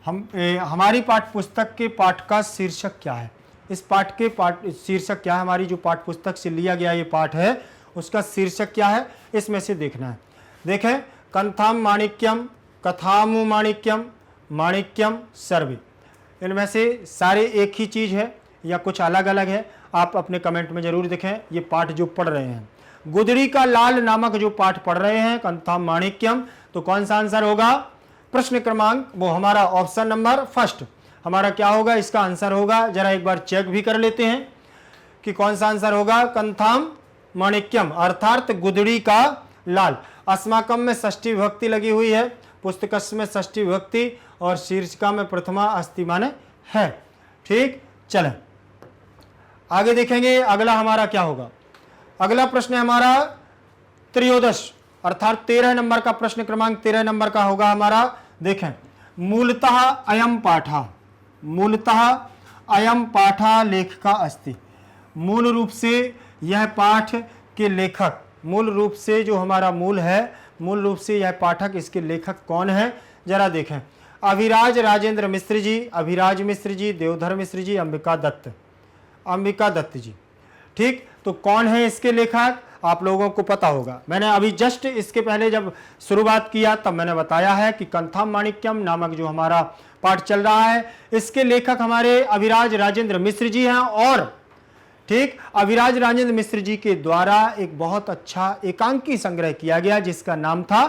हमारी पाठ्यपुस्तक के पाठ का शीर्षक क्या है? इस पाठ के शीर्षक क्या है? हमारी जो पाठ्यपुस्तक से लिया गया ये पाठ है उसका शीर्षक क्या है? इसमें से देखना है। देखें, कंथाम माणिक्यम, कथामु माणिक्यम, माणिक्यम सर्वे। इनमें से सारे एक ही चीज है या कुछ अलग अलग है? आप अपने कमेंट में जरूर देखें। ये पाठ जो पढ़ रहे हैं, गुदड़ी का लाल नामक जो पाठ पढ़ रहे हैं, कंथाम माणिक्यम, तो कौन सा आंसर होगा? प्रश्न क्रमांक वो हमारा ऑप्शन नंबर फर्स्ट हमारा क्या होगा? इसका आंसर होगा, जरा एक बार चेक भी कर लेते हैं कि कौन सा आंसर होगा। कंथाम माणिक्यम अर्थात गुदड़ी का लाल। अस्माकम में षष्ठी विभक्ति लगी हुई है, पुस्तकस्य में षष्ठी विभक्ति और शीर्षिका में प्रथमा अस्ति माने है। ठीक, चलें आगे देखेंगे अगला हमारा क्या होगा। अगला प्रश्न है हमारा त्रयोदश अर्थात 13 नंबर का प्रश्न क्रमांक 13 नंबर का होगा हमारा। देखें, मूलतः अयम पाठा, मूलतः अयम पाठा लेखका अस्ति। मूल रूप से यह पाठ के लेखक, मूल रूप से जो हमारा मूल है, मूल रूप से यह पाठक, इसके लेखक कौन है जरा देखें। अभिराज राजेंद्र मिश्र जी, अभिराज मिश्र जी, देवधर मिश्र जी, अंबिका दत्त, अंबिका दत्त जी। ठीक, तो कौन है इसके लेखक आप लोगों को पता होगा। मैंने अभी जस्ट इसके पहले जब शुरुआत किया तब मैंने बताया है कि कंथाम माणिक्यम नामक जो हमारा पाठ चल रहा है, इसके लेखक हमारे अभिराज राजेंद्र मिश्र जी हैं। और ठीक, अभिराज राजेंद्र मिश्र जी के द्वारा एक बहुत अच्छा एकांकी संग्रह किया गया जिसका नाम था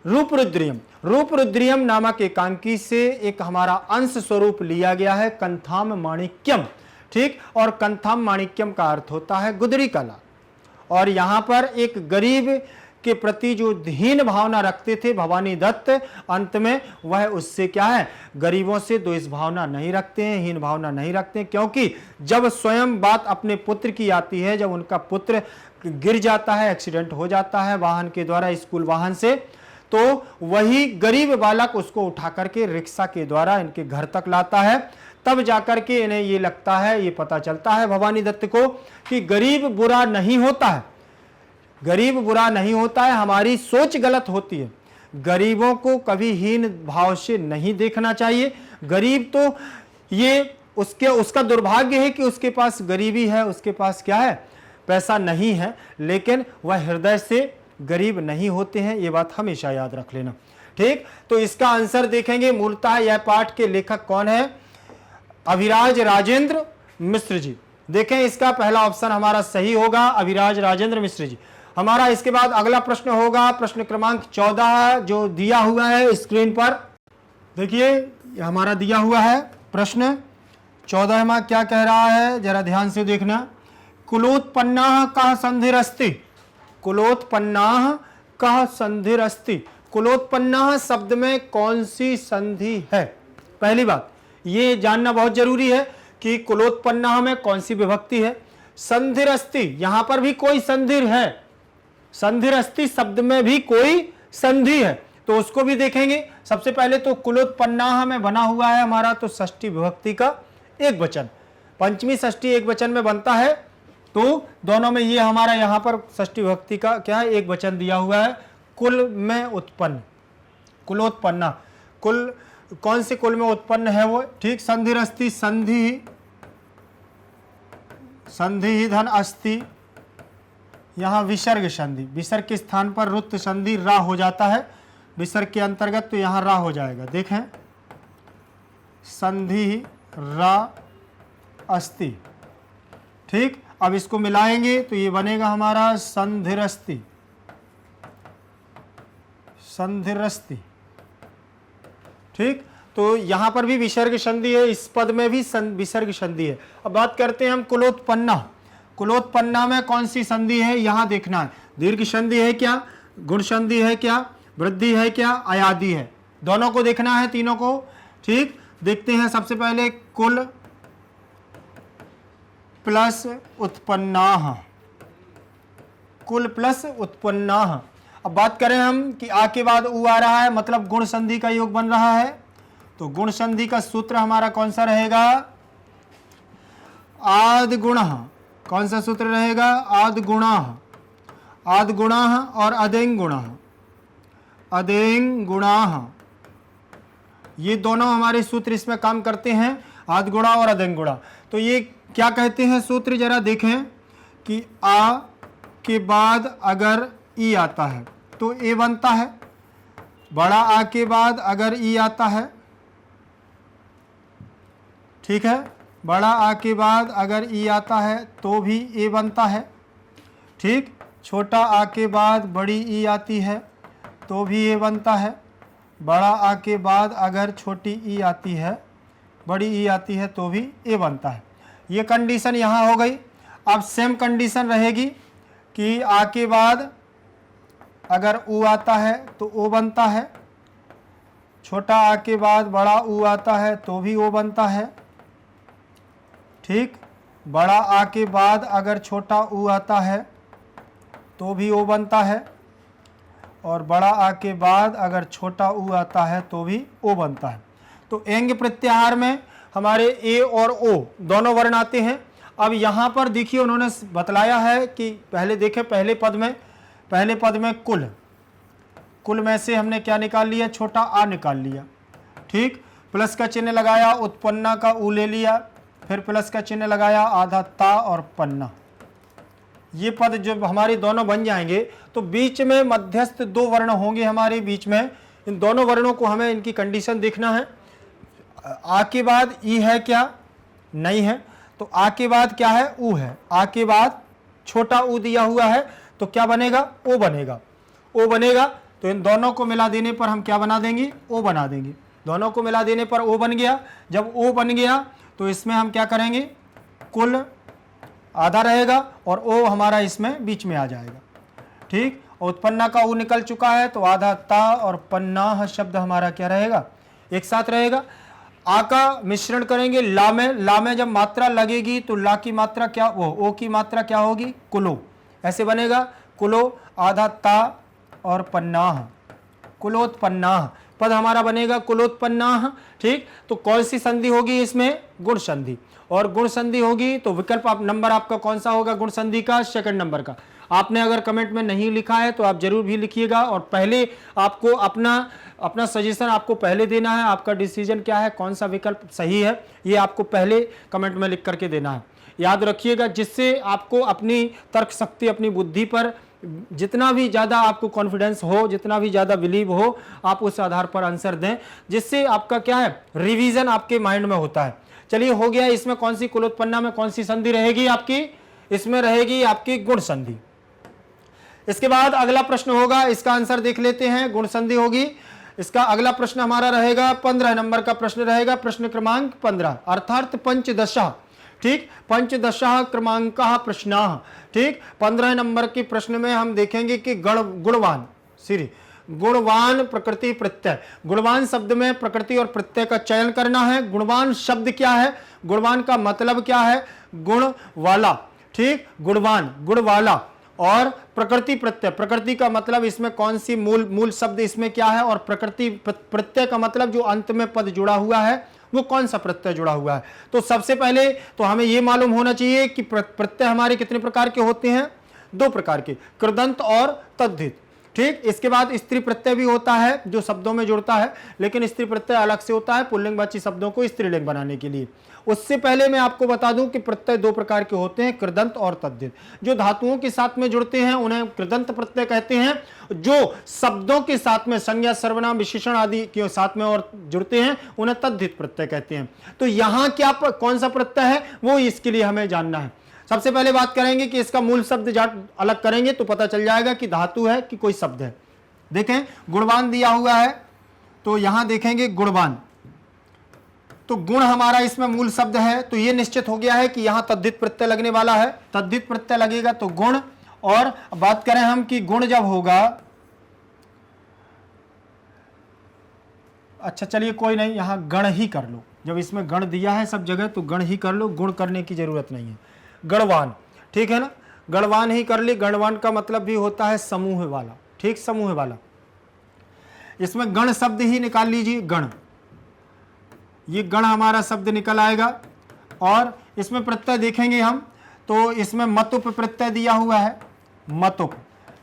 रूपरुद्रियम। रूपरुद्रियम नामक एकांकी से एक हमारा अंश स्वरूप लिया गया है कंथाम माणिक्यम। ठीक, और कंथाम माणिक्यम का अर्थ होता है गुदड़ी कला। और यहां पर एक गरीब के प्रति जो हीन भावना रखते थे भवानी दत्त, अंत में वह उससे क्या है, गरीबों से द्वेष भावना नहीं रखते हैं, हीन भावना नहीं रखते हैं। क्योंकि जब स्वयं बात अपने पुत्र की आती है, जब उनका पुत्र गिर जाता है, एक्सीडेंट हो जाता है वाहन के द्वारा, स्कूल वाहन से, तो वही गरीब बालक उसको उठा करके रिक्शा के द्वारा इनके घर तक लाता है। तब जाकर के इन्हें ये लगता है, ये पता चलता है भवानी दत्त को कि गरीब बुरा नहीं होता है, गरीब बुरा नहीं होता है, हमारी सोच गलत होती है। गरीबों को कभी हीन भाव से नहीं देखना चाहिए। गरीब तो ये उसका दुर्भाग्य है कि उसके पास गरीबी है, उसके पास क्या है, पैसा नहीं है, लेकिन वह हृदय से गरीब नहीं होते हैं, ये बात हमेशा याद रख लेना। ठीक, तो इसका आंसर देखेंगे, मूलतः यह पाठ के लेखक कौन है, अभिराज राजेंद्र मिश्र जी। देखें, इसका पहला ऑप्शन हमारा सही होगा, अभिराज राजेंद्र मिश्र जी। हमारा इसके बाद अगला प्रश्न होगा प्रश्न क्रमांक 14 जो दिया हुआ है स्क्रीन पर। देखिए हमारा दिया हुआ है प्रश्न 14 में क्या कह रहा है, जरा ध्यान से देखना। कुलोत्पन्नाः कः संधिरस्ति, कुलोत्पन्नाः कः संधिरस्ति। कुलोत्पन्नाः शब्द में कौन सी संधि है, पहली बात ये जानना बहुत जरूरी है कि कुलोत्पन्नाः में कौन सी विभक्ति है। संधिरस्ति, यहां पर भी कोई संधिर है, संधिरस्ति शब्द में भी कोई संधि है, तो उसको भी देखेंगे। सबसे पहले तो कुलोत्पन्नाः में बना हुआ है हमारा तो षष्ठी विभक्ति का एक वचन, पंचमी षष्ठी एक वचन में बनता है, तो दोनों में ये हमारा यहाँ पर षष्ठी विभक्ति का क्या है, एक वचन दिया हुआ है। कुल में उत्पन्न, कुलोत्पन्ना, कुल कौन से कुल में उत्पन्न है वो, ठीक, संधिरस्ति, संधि, संधि ही धन अस्ति, यहाँ विसर्ग संधि, विसर्ग के स्थान पर रुत संधि रा हो जाता है, विसर्ग के अंतर्गत तो यहाँ रा हो जाएगा। देखें, संधि रा अस्ति। ठीक, अब इसको मिलाएंगे तो ये बनेगा हमारा संधिरस्ति, संधिरस्ति। ठीक, तो यहां पर भी विसर्ग संधि है, इस पद में भी विसर्ग संधि है। अब बात करते हैं हम कुलोत्पन्ना। कुलोत्पन्ना में कौन सी संधि है यहां देखना है, दीर्घ संधि है क्या, गुण संधि है क्या, वृद्धि है क्या, अयादि है, दोनों को देखना है, तीनों को। ठीक, देखते हैं सबसे पहले कुल प्लस उत्पन्नाः, कुल प्लस उत्पन्नाः। अब बात करें हम कि आ के बाद उ आ रहा है, मतलब गुण संधि का योग बन रहा है, तो गुण संधि का सूत्र हमारा कौन सा रहेगा, आद गुणः। कौन सा सूत्र रहेगा, आद गुणाः, आद गुणाः और अदेंग गुणाः, अदेंग गुणाः, ये दोनों हमारे सूत्र इसमें काम करते हैं, आद गुणा और अदेंग गुणा। तो ये क्या कहते हैं सूत्र, जरा देखें कि आ के बाद अगर ई आता है तो ए बनता है, बड़ा आ के बाद अगर ई आता है, ठीक है, बड़ा आ के बाद अगर ई आता है तो भी ए बनता है। ठीक, छोटा आ के बाद बड़ी ई आती है तो भी ए बनता है, बड़ा आ के बाद अगर छोटी ई आती है, बड़ी ई आती है तो भी ए बनता है। ये कंडीशन यहाँ हो गई। अब सेम कंडीशन रहेगी कि आ के बाद अगर उ आता है तो ओ बनता है, छोटा आ के बाद बड़ा उ आता है तो भी ओ बनता है। ठीक, बड़ा आ के बाद अगर छोटा उ आता है तो भी ओ बनता है। और बड़ा आ के बाद अगर छोटा ऊ आता है तो भी ओ बनता है। तो एंग प्रत्याहार में हमारे ए और ओ दोनों वर्ण आते हैं। अब यहाँ पर देखिए उन्होंने बतलाया है कि पहले देखें पहले पद में कुल में से हमने क्या निकाल लिया, छोटा आ निकाल लिया, ठीक। प्लस का चिन्ह लगाया, उत्पन्ना का ऊ ले लिया, फिर प्लस का चिन्ह लगाया, आधा ता और पन्ना। ये पद जब हमारे दोनों बन जाएंगे तो बीच में मध्यस्थ दो वर्ण होंगे हमारे बीच में। इन दोनों वर्णों को हमें इनकी कंडीशन देखना है। आ के बाद ई है क्या, नहीं है, तो आ के बाद क्या है, ऊ है। आ के बाद छोटा ऊ दिया हुआ है तो क्या बनेगा, ओ बनेगा। ओ बनेगा तो इन दोनों को मिला देने पर हम क्या बना देंगे, ओ बना देंगे। दोनों को मिला देने पर ओ बन गया। जब ओ बन गया तो इसमें हम क्या करेंगे, कुल आधा रहेगा और ओ हमारा इसमें बीच में आ जाएगा, ठीक। उत्पन्ना का ऊ निकल चुका है तो आधा ता और पन्ना शब्द हमारा क्या रहेगा, एक साथ रहेगा। आ का मिश्रण करेंगे ला में जब मात्रा लगेगी तो ला की मात्रा क्या, ओ की मात्रा क्या होगी, कुलो। ऐसे बनेगा कुलो आधा ता और पन्नाह, कुलोत्पन्नाह पद हमारा बनेगा कुलोत्पन्नाह, ठीक। तो कौन सी संधि होगी इसमें, गुण संधि। और गुण संधि होगी तो विकल्प नंबर आपका कौन सा होगा, गुण संधि का सेकंड नंबर का। आपने अगर कमेंट में नहीं लिखा है तो आप जरूर भी लिखिएगा और पहले आपको अपना सजेशन आपको पहले देना है। आपका डिसीजन क्या है, कौन सा विकल्प सही है, ये आपको पहले कमेंट में लिख करके देना है। याद रखिएगा, जिससे आपको अपनी तर्क शक्ति, अपनी बुद्धि पर जितना भी ज़्यादा आपको कॉन्फिडेंस हो, जितना भी ज़्यादा बिलीव हो, आप उस आधार पर आंसर दें, जिससे आपका क्या है, रिवीजन आपके माइंड में होता है। चलिए हो गया। इसमें कौन सी कुलोत्पन्ना में कौन सी संधि रहेगी आपकी, इसमें रहेगी आपकी गुण संधि। इसके बाद अगला प्रश्न होगा, इसका आंसर देख लेते हैं। गुण संधि होगी। इसका अगला प्रश्न हमारा रहेगा 15 नंबर का प्रश्न रहेगा, प्रश्न क्रमांक 15 अर्थात पंचदशा, ठीक। पंचदशा क्रमांक प्रश्न, ठीक। 15 नंबर के प्रश्न में हम देखेंगे कि गुणवान गुणवान प्रकृति प्रत्यय। गुणवान शब्द में प्रकृति और प्रत्यय का चयन करना है। गुणवान शब्द क्या है, गुणवान का मतलब क्या है, गुण वाला, ठीक। गुणवान गुण वाला। और प्रकृति प्रत्यय, प्रकृति का मतलब इसमें कौन सी मूल शब्द इसमें क्या है, और प्रकृति प्रत्यय का मतलब जो अंत में पद जुड़ा हुआ है वो कौन सा प्रत्यय जुड़ा हुआ है। तो सबसे पहले तो हमें यह मालूम होना चाहिए कि प्रत्यय हमारे कितने प्रकार के होते हैं, दो प्रकार के, कृदंत और तद्धित, ठीक। इसके बाद स्त्री प्रत्यय भी होता है जो शब्दों में जुड़ता है, लेकिन स्त्री प्रत्यय अलग से होता है पुल्लिंगवाची शब्दों को स्त्रीलिंग बनाने के लिए। उससे पहले मैं आपको बता दूं कि प्रत्यय दो प्रकार के होते हैं, कृदंत और तद्धित। जो धातुओं के साथ में जुड़ते हैं उन्हें कृदंत प्रत्यय कहते हैं। जो शब्दों के साथ में संज्ञा, सर्वनाम, विशेषण आदि के साथ में और जुड़ते हैं उन्हें तद्धित प्रत्यय कहते हैं। तो यहां क्या कौन सा प्रत्यय है वो इसके लिए हमें जानना है। सबसे पहले बात करेंगे कि इसका मूल शब्द अलग करेंगे तो पता चल जाएगा कि धातु है कि कोई शब्द है। देखें गुणवान दिया हुआ है तो यहां देखेंगे गुणवान, तो गुण हमारा इसमें मूल शब्द है, तो यह निश्चित हो गया है कि यहां तद्धित प्रत्यय लगने वाला है। तद्धित प्रत्यय लगेगा तो गुण। और बात करें हम कि गुण जब होगा, अच्छा चलिए कोई नहीं, यहां गण ही कर लो। जब इसमें गण दिया है सब जगह तो गण ही कर लो, गुण करने की जरूरत नहीं है। गणवान, ठीक है ना, गणवान ही कर ली। गणवान का मतलब भी होता है समूह वाला, ठीक, समूह वाला। इसमें गण शब्द ही निकाल लीजिए, गण, ये गण हमारा शब्द निकल आएगा। और इसमें प्रत्यय देखेंगे हम तो इसमें मतुप प्रत्यय दिया हुआ है, मतुप,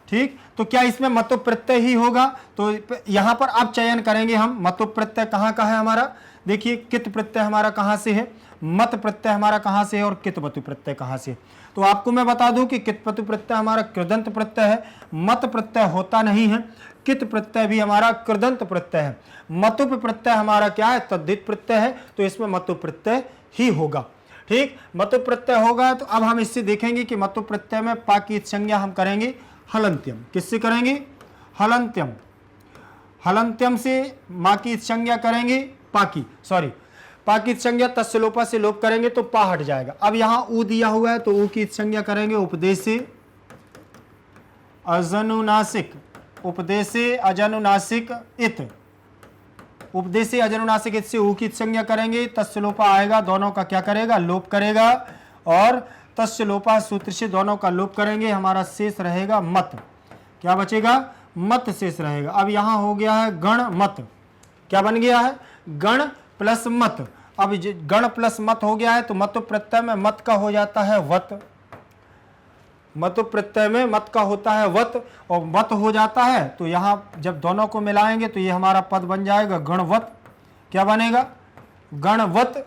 ठीक। तो क्या इसमें मतुप प्रत्यय ही होगा, तो यहां पर आप चयन करेंगे हम। मतुप प्रत्यय कहां का है हमारा, देखिए कित प्रत्यय हमारा कहां से है, मत प्रत्यय हमारा कहां से है और कितपतु प्रत्यय कहां से। तो आपको मैं बता दूं कि कितपतु प्रत्यय हमारा कृदंत प्रत्यय है, मत प्रत्यय होता नहीं है, कित प्रत्यय भी हमारा कृदंत प्रत्यय है, मतुप प्रत्यय हमारा क्या है, तद्धित प्रत्यय है, तो इसमें मतुप प्रत्यय ही होगा, ठीक। मतुप प्रत्यय होगा तो अब हम इससे देखेंगे कि मतुप प्रत्यय में पा की संज्ञा हम करेंगे हलंत्यम। किससे करेंगे, हलंत्यम। हलंत्यम से मां की संज्ञा करेंगे पा की संज्ञा तस्य लोपा से लोप करेंगे तो पा हट जाएगा। अब यहां ऊ दिया हुआ है तो ऊ की संज्ञा करेंगे उपदेशे अजनुनासिक, उपदेशे अजनुनासिक इत, उपदेशे अजनुनासिक इत से ऊ की संज्ञा करेंगे, तस्य लोपा आएगा, दोनों का क्या करेगा, लोप करेगा। और तस्य लोपा सूत्र से दोनों का लोप करेंगे, हमारा शेष रहेगा मत। क्या बचेगा, मत शेष रहेगा। अब यहां हो गया है गण मत, क्या बन गया है, गण प्लस मत। अब गण प्लस मत हो गया है तो मत प्रत्यय में मत का हो जाता है वत, मत प्रत्यय में मत का होता है वत, और मत हो जाता है तो यहां जब दोनों को मिलाएंगे तो ये हमारा पद बन जाएगा गणवत। क्या बनेगा, गणवत।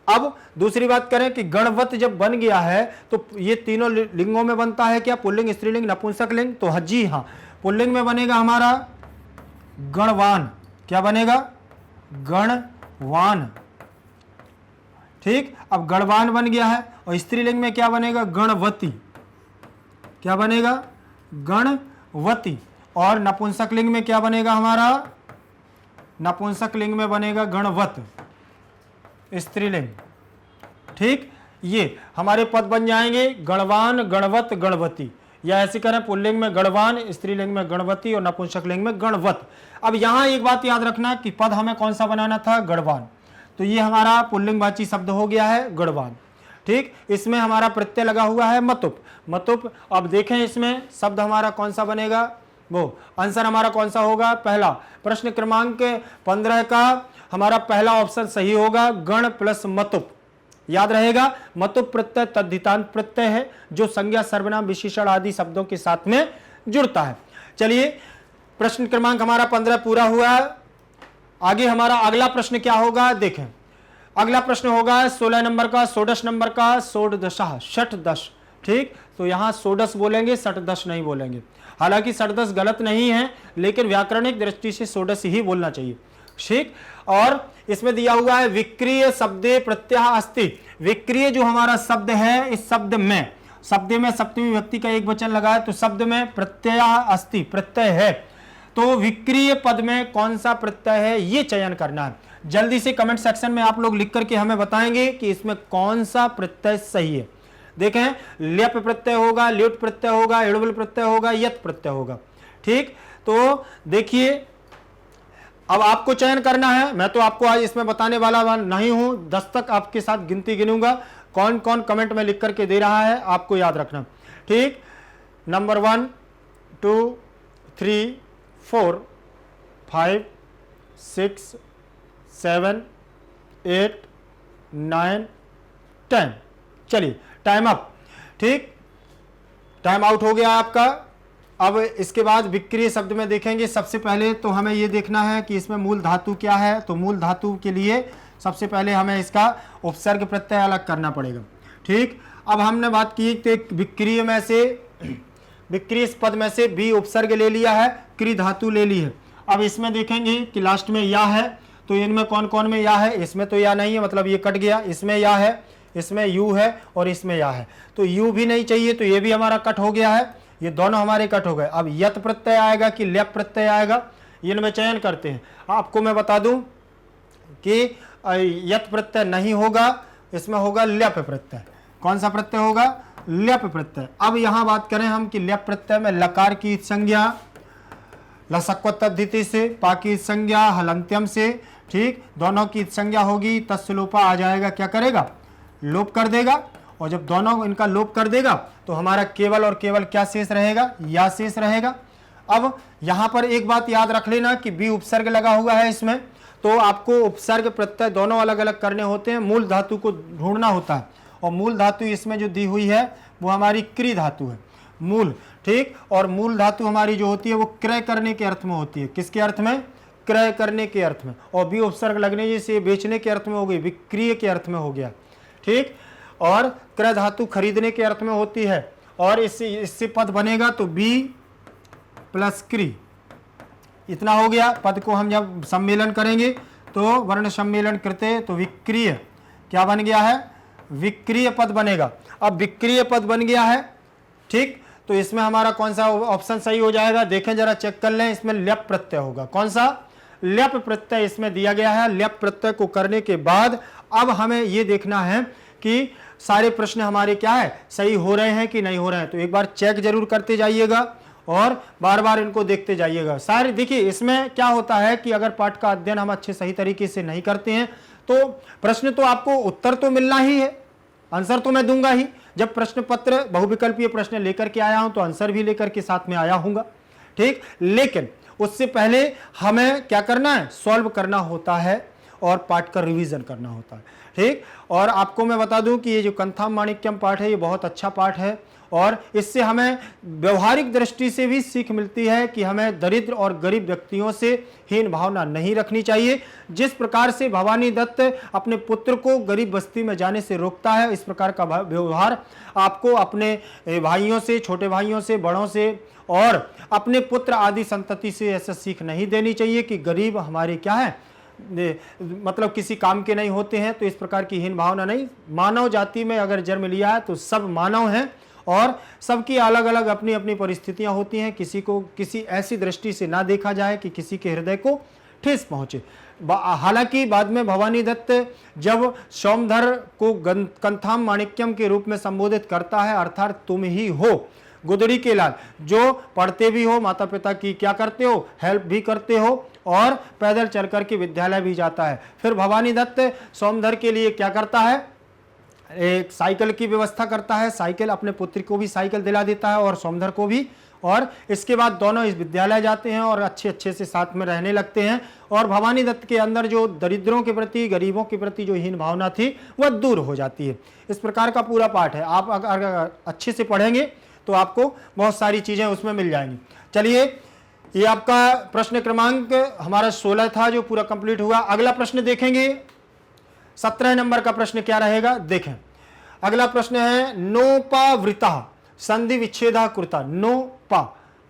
अब दूसरी बात करें कि गणवत जब बन गया है तो ये तीनों लिंगों में बनता है क्या, पुल्लिंग, स्त्रीलिंग, नपुंसक लिंग, तो जी हाँ, पुल्लिंग में बनेगा हमारा गणवान। क्या बनेगा, गणवान। ठीक, अब गणवान बन गया है, और स्त्रीलिंग में क्या बनेगा, गणवती। क्या बनेगा, गणवती। और नपुंसक लिंग में क्या बनेगा हमारा, नपुंसक लिंग में बनेगा गणवत, स्त्रीलिंग। ठीक, ये हमारे पद बन जाएंगे गणवान, गणवत, गणवती, या ऐसे करें पुल्लिंग में गणवान, स्त्रीलिंग में गणवती और नपुंसक लिंग में गणवत। अब यहां एक बात याद रखना कि पद हमें कौन सा बनाना था, गणवान, तो ये हमारा पुल्लिंगवाची शब्द हो गया है गणवान। ठीक, इसमें हमारा प्रत्यय लगा हुआ है मतुप, मतुप। अब देखें इसमें शब्द हमारा कौन सा बनेगा, वो आंसर हमारा कौन सा होगा, पहला। प्रश्न क्रमांक 15 का हमारा पहला ऑप्शन सही होगा, गण प्लस मतुप। याद रहेगा, मतुप प्रत्यय तद्धितांत प्रत्यय है जो संज्ञा, सर्वनाम, विशेषण आदि शब्दों के साथ में जुड़ता है। चलिए, प्रश्न क्रमांक हमारा 15 पूरा हुआ। आगे हमारा अगला प्रश्न क्या होगा, देखें। अगला प्रश्न होगा 16 नंबर का, 16 नंबर का, षोडशः, षटदश। ठीक, तो यहां षोडश बोलेंगे, षटदश नहीं बोलेंगे। हालांकि षटदश गलत नहीं है, लेकिन व्याकरणिक दृष्टि से षोडश ही बोलना चाहिए। ठीक, और इसमें दिया हुआ है विक्रिय शब्दे प्रत्यय अस्ति। विक्रिय जो हमारा शब्द है, इस शब्द में सप्तमी विभक्ति का एक वचन लगा है, तो शब्द में प्रत्यय अस्ति, प्रत्यय है। तो विक्रिय पद में कौन सा प्रत्यय है, ये चयन करना है। जल्दी से कमेंट सेक्शन में आप लोग लिख करके हमें बताएंगे कि इसमें कौन सा प्रत्यय सही है। देखें, ल्यप प्रत्यय होगा, ल्युट प्रत्यय होगा, इड़बल प्रत्यय होगा, यत प्रत्यय होगा। ठीक, तो देखिए, अब आपको चयन करना है। मैं तो आपको आज इसमें बताने वाला नहीं हूं, 10 तक आपके साथ गिनती गिनूंगा। कौन कौन कमेंट में लिख करके दे रहा है आपको याद रखना। ठीक, नंबर 1 2 3 4 5 6 7 8 9 10। चलिए, टाइम अप। ठीक, टाइम आउट हो गया आपका। अब इसके बाद विक्रिय शब्द में देखेंगे। सबसे पहले तो हमें यह देखना है कि इसमें मूल धातु क्या है। तो मूल धातु के लिए सबसे पहले हमें इसका उपसर्ग प्रत्यय अलग करना पड़ेगा। ठीक, अब हमने बात की कि विक्रिय में से, विक्रिय पद में से बी उपसर्ग ले लिया है, क्री धातु ले ली है। अब इसमें देखेंगे कि लास्ट में या है, तो इनमें कौन कौन में या है, इसमें तो या नहीं है, मतलब ये कट गया। इसमें या है, इसमें यू है और इसमें या है, तो यू भी नहीं चाहिए, तो ये भी हमारा कट हो गया है। ये दोनों हमारे कट हो गए। अब यत प्रत्यय आएगा कि ल्यप प्रत्यय आएगा, इनमें चयन करते हैं। आपको मैं बता दूं कि यत प्रत्यय नहीं होगा, इसमें होगा ल्यप प्रत्यय। कौन सा प्रत्यय होगा, ल्यप प्रत्यय। अब यहां बात करें हम कि ल्यप प्रत्यय में लकार की संज्ञा लसक्व तद्धिति से, पा की संज्ञा हलंत्यम से, ठीक, दोनों की संज्ञा होगी, तत्सलोपा आ जाएगा, क्या करेगा, लोप कर देगा। और जब दोनों इनका लोप कर देगा तो हमारा केवल और केवल क्या शेष रहेगा, या शेष रहेगा। अब यहां पर एक बात याद रख लेना कि बी उपसर्ग लगा हुआ है इसमें, तो आपको उपसर्ग प्रत्यय दोनों अलग अलग करने होते हैं, मूल धातु को ढूंढना होता है। और मूल धातु इसमें जो दी हुई है वो हमारी क्री धातु है, मूल। ठीक, और मूल धातु हमारी जो होती है वो क्रय करने के अर्थ में होती है। किसके अर्थ में, क्रय करने के अर्थ में। और बी उपसर्ग लगने से बेचने के अर्थ में हो गई, विक्रिय के अर्थ में हो गया। ठीक, और क्रय धातु खरीदने के अर्थ में होती है। और इससे पद बनेगा तो बी प्लस क्री, इतना हो गया। पद को हम जब सम्मेलन करेंगे तो वर्ण सम्मेलन करते तो विक्रिय क्या बन गया है, विक्रिय पद बनेगा। अब विक्रिय पद बन गया है। ठीक, तो इसमें हमारा कौन सा ऑप्शन सही हो जाएगा, देखें जरा, चेक कर लें। इसमें ल्यप प्रत्यय होगा। कौन सा, ल्यप प्रत्यय इसमें दिया गया है। ल्यप प्रत्यय को करने के बाद अब हमें यह देखना है कि सारे प्रश्न हमारे क्या है, सही हो रहे हैं कि नहीं हो रहे हैं। तो एक बार चेक जरूर करते जाइएगा और बार बार इनको देखते जाइएगा। सारे देखिए, इसमें क्या होता है कि अगर पाठ का अध्ययन हम अच्छे सही तरीके से नहीं करते हैं तो प्रश्न तो आपको उत्तर तो मिलना ही है, आंसर तो मैं दूंगा ही। जब प्रश्न पत्र बहुविकल्पीय प्रश्न लेकर के आया हूं तो आंसर भी लेकर के साथ में आया हूंगा। ठीक, लेकिन उससे पहले हमें क्या करना है, सॉल्व करना होता है और पाठ का रिवीजन करना होता है। ठीक, और आपको मैं बता दूं कि ये जो कंथाम माणिक्यम पाठ है ये बहुत अच्छा पाठ है और इससे हमें व्यवहारिक दृष्टि से भी सीख मिलती है कि हमें दरिद्र और गरीब व्यक्तियों से हीन भावना नहीं रखनी चाहिए। जिस प्रकार से भवानी दत्त अपने पुत्र को गरीब बस्ती में जाने से रोकता है, इस प्रकार का व्यवहार आपको अपने भाइयों से, छोटे भाइयों से, बड़ों से और अपने पुत्र आदि संतति से ऐसा सीख नहीं देनी चाहिए कि गरीब हमारे क्या है, मतलब किसी काम के नहीं होते हैं। तो इस प्रकार की हीन भावना नहीं। मानव जाति में अगर जन्म लिया है तो सब मानव हैं और सबकी अलग अलग अपनी अपनी परिस्थितियां होती हैं। किसी को किसी ऐसी दृष्टि से ना देखा जाए कि किसी के हृदय को ठेस पहुंचे। हालांकि बाद में भवानी दत्त जब सोमधर को कंथाम माणिक्यम के रूप में संबोधित करता है, अर्थात तुम ही हो गुदड़ी के लाल, जो पढ़ते भी हो, माता पिता की क्या करते हो, हेल्प भी करते हो और पैदल चल करके विद्यालय भी जाता है। फिर भवानी दत्त सोमधर के लिए क्या करता है, एक साइकिल की व्यवस्था करता है, साइकिल अपने पुत्र को भी साइकिल दिला देता है और सोमधर को भी, और इसके बाद दोनों इस विद्यालय जाते हैं और अच्छे अच्छे से साथ में रहने लगते हैं। और भवानी दत्त के अंदर जो दरिद्रों के प्रति, गरीबों के प्रति जो हीन भावना थी वह दूर हो जाती है। इस प्रकार का पूरा पाठ है। आप अगर अच्छे से पढ़ेंगे तो आपको बहुत सारी चीजें उसमें मिल जाएंगी। चलिए, ये आपका प्रश्न क्रमांक हमारा 16 था जो पूरा कंप्लीट हुआ। अगला प्रश्न देखेंगे, 17 नंबर का प्रश्न क्या रहेगा, देखें। अगला प्रश्न है नोपावृतः संधि विच्छेदः कृता।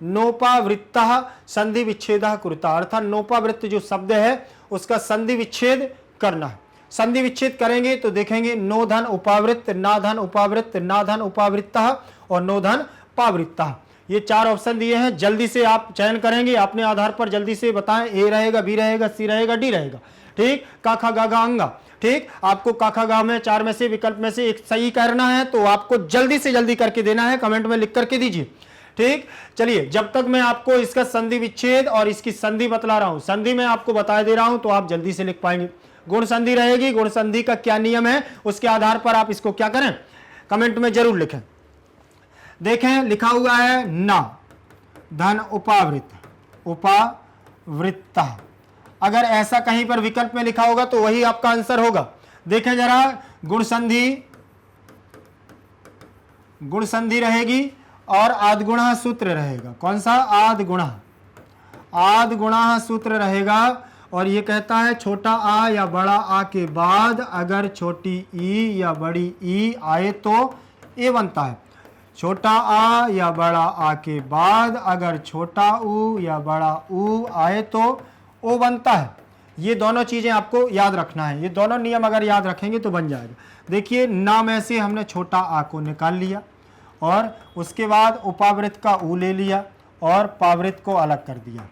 नोपावृतः संधि विच्छेदः कृता, अर्थात नोपावृत्त जो शब्द है उसका संधि विच्छेद करना है। संधि विच्छेद करेंगे तो देखेंगे नो धन उपावृत्त, ना धन उपावृत्त, ना धन उपावृत्तः और नो धन पावृत्तः। ये 4 ऑप्शन दिए हैं, जल्दी से आप चयन करेंगे, अपने आधार पर जल्दी से बताएं। ए रहेगा, बी रहेगा, सी रहेगा, डी रहेगा। ठीक, का खा गा गा अंगा। ठीक, आपको का खा गा में 4 में से विकल्प में से एक सही करना है, तो आपको जल्दी से जल्दी करके देना है, कमेंट में लिख करके दीजिए। ठीक, चलिए, जब तक मैं आपको इसका संधि विच्छेद और इसकी संधि बतला रहा हूं, संधि में आपको बता दे रहा हूं तो आप जल्दी से लिख पाएंगे। गुण संधि रहेगी, गुण संधि का क्या नियम है उसके आधार पर आप इसको क्या करें, कमेंट में जरूर लिखें। देखें, लिखा हुआ है ना धन उपावृत, उपावृत्ता। अगर ऐसा कहीं पर विकल्प में लिखा होगा तो वही आपका आंसर होगा। देखें जरा, गुण संधि रहेगी और आदगुणा सूत्र रहेगा। कौन सा, आदगुणा सूत्र रहेगा। और ये कहता है छोटा आ या बड़ा आ के बाद अगर छोटी ई या बड़ी ई आए तो ए बनता है। छोटा आ या बड़ा आ के बाद अगर छोटा ऊ या बड़ा ऊ आए तो ओ बनता है। ये दोनों चीजें आपको याद रखना है। ये दोनों नियम अगर याद रखेंगे तो बन जाएगा। देखिए, ना में से हमने छोटा आ को निकाल लिया और उसके बाद उपावृत का ऊ ले लिया और पावृत को अलग कर दिया,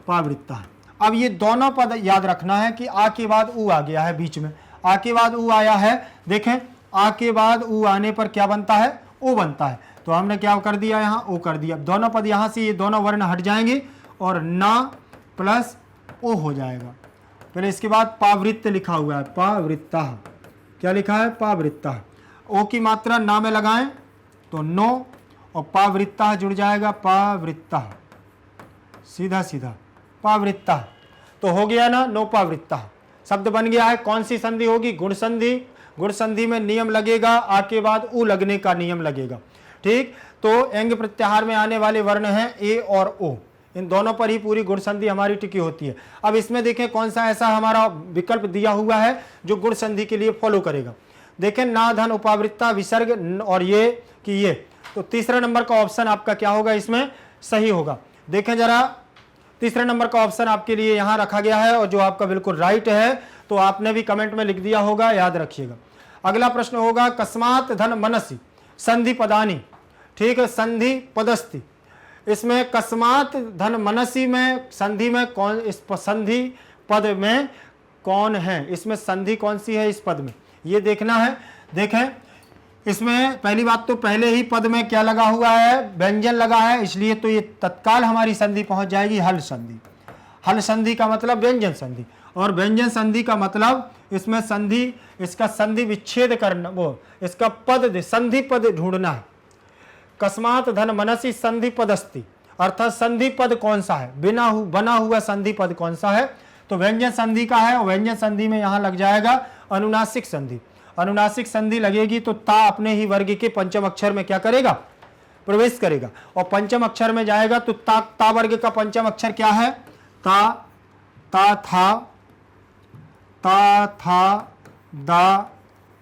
पावृत्ता। अब ये दोनों पद याद रखना है कि आ के बाद ऊ आ गया है बीच में, आ के बाद ऊ आया है। देखें, आ के बाद ऊ आने पर क्या बनता है, ओ बनता है। तो हमने क्या कर दिया, यहाँ ओ कर दिया। दोनों पद यहाँ से ये दोनों वर्ण हट जाएंगे और ना प्लस ओ हो जाएगा। फिर इसके बाद पावृत्त लिखा हुआ है, पावृत्ता। क्या लिखा है, पावृत्ता। ओ की मात्रा ना में लगाएं तो नो और पावृत्ता जुड़ जाएगा, पावृत्ता, सीधा सीधा पावृत्ता। तो हो गया ना, नो पावृत्ता शब्द बन गया है। कौन सी संधि होगी, गुण संधि। गुण संधि में नियम लगेगा, आ के बाद ऊ लगने का नियम लगेगा। ठीक, तो एंग प्रत्याहार में आने वाले वर्ण हैं ए और ओ, इन दोनों पर ही पूरी गुण संधि हमारी टिकी होती है। अब इसमें देखें कौन सा ऐसा हमारा विकल्प दिया हुआ है जो गुण संधि के लिए फॉलो करेगा। देखें, ना धन उपावृत्ता विसर्ग और ये कि ये, तो तीसरा नंबर का ऑप्शन आपका क्या होगा, इसमें सही होगा। देखें जरा, तीसरे नंबर का ऑप्शन आपके लिए यहां रखा गया है और जो आपका बिल्कुल राइट है, तो आपने भी कमेंट में लिख दिया होगा, याद रखिएगा। अगला प्रश्न होगा कस्मात धन मनसी संधि पदानी। ठीक है, संधि पदस्थि। इसमें कस्मात धन मनसी में संधि में कौन, इस संधि पद में कौन है, इसमें संधि कौन सी है इस पद में, ये देखना है। देखें, इसमें पहली बात तो पहले ही पद में क्या लगा हुआ है, व्यंजन लगा है, इसलिए तो ये तत्काल हमारी संधि पहुंच जाएगी हल संधि। हल संधि का मतलब व्यंजन संधि, और व्यंजन संधि का मतलब इसमें संधि, इसका संधि विच्छेद करना, वो इसका पद संधि पद ढूंढना है। कस्मात धन मनसी संधि पदस्थि, अर्थात संधि पद कौन सा है, बना हुआ संधि पद कौन सा है, तो व्यंजन संधि का है। और व्यंजन संधि में यहां लग जाएगा अनुनासिक संधि। अनुनासिक संधि लगेगी तो ता अपने ही वर्ग के पंचम अक्षर में क्या करेगा, प्रवेश करेगा। और पंचम अक्षर में जाएगा तो ता वर्ग का पंचम अक्षर क्या है, ता था दा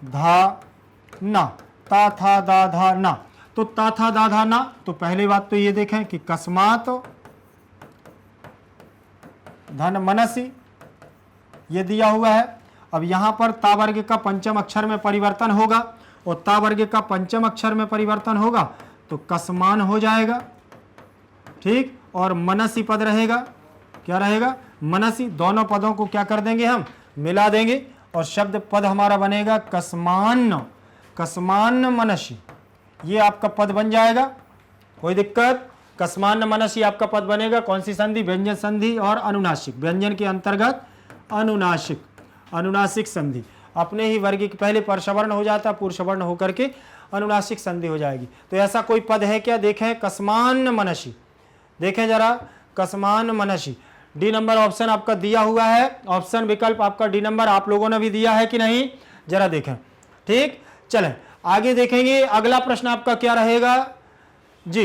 धा ना, ता था दा धा ना। तो ता था दा धा ना, तो पहली बात तो ये देखें कि कस्मात धन मनसी ये दिया हुआ है। अब यहां पर ता वर्ग का पंचम अक्षर में परिवर्तन होगा, और ता वर्ग का पंचम अक्षर में परिवर्तन होगा तो कस्मान हो जाएगा, ठीक। और मनसी पद रहेगा, क्या रहेगा, मनसी। दोनों पदों को क्या कर देंगे, हम मिला देंगे और शब्द पद हमारा बनेगा कस्मान, कस्मान मनसी। ये आपका पद बन जाएगा, कोई दिक्कत। कस्मान मनसी आपका पद बनेगा। कौन सी संधि, व्यंजन संधि और अनुनासिक। व्यंजन के अंतर्गत अनुनासिक, अनुनासिक संधि अपने ही वर्ग के पहले परसवर्ण हो जाता, पुरुषवर्ण होकर के अनुनासिक संधि हो जाएगी। तो ऐसा कोई पद है क्या, देखें कस्मान मनसी, देखें जरा कस्मान मनसी। डी नंबर ऑप्शन आपका दिया हुआ है, ऑप्शन विकल्प आपका डी नंबर आप लोगों ने भी दिया है कि नहीं, जरा देखें, ठीक। चलें आगे देखेंगे। अगला प्रश्न आपका क्या रहेगा जी,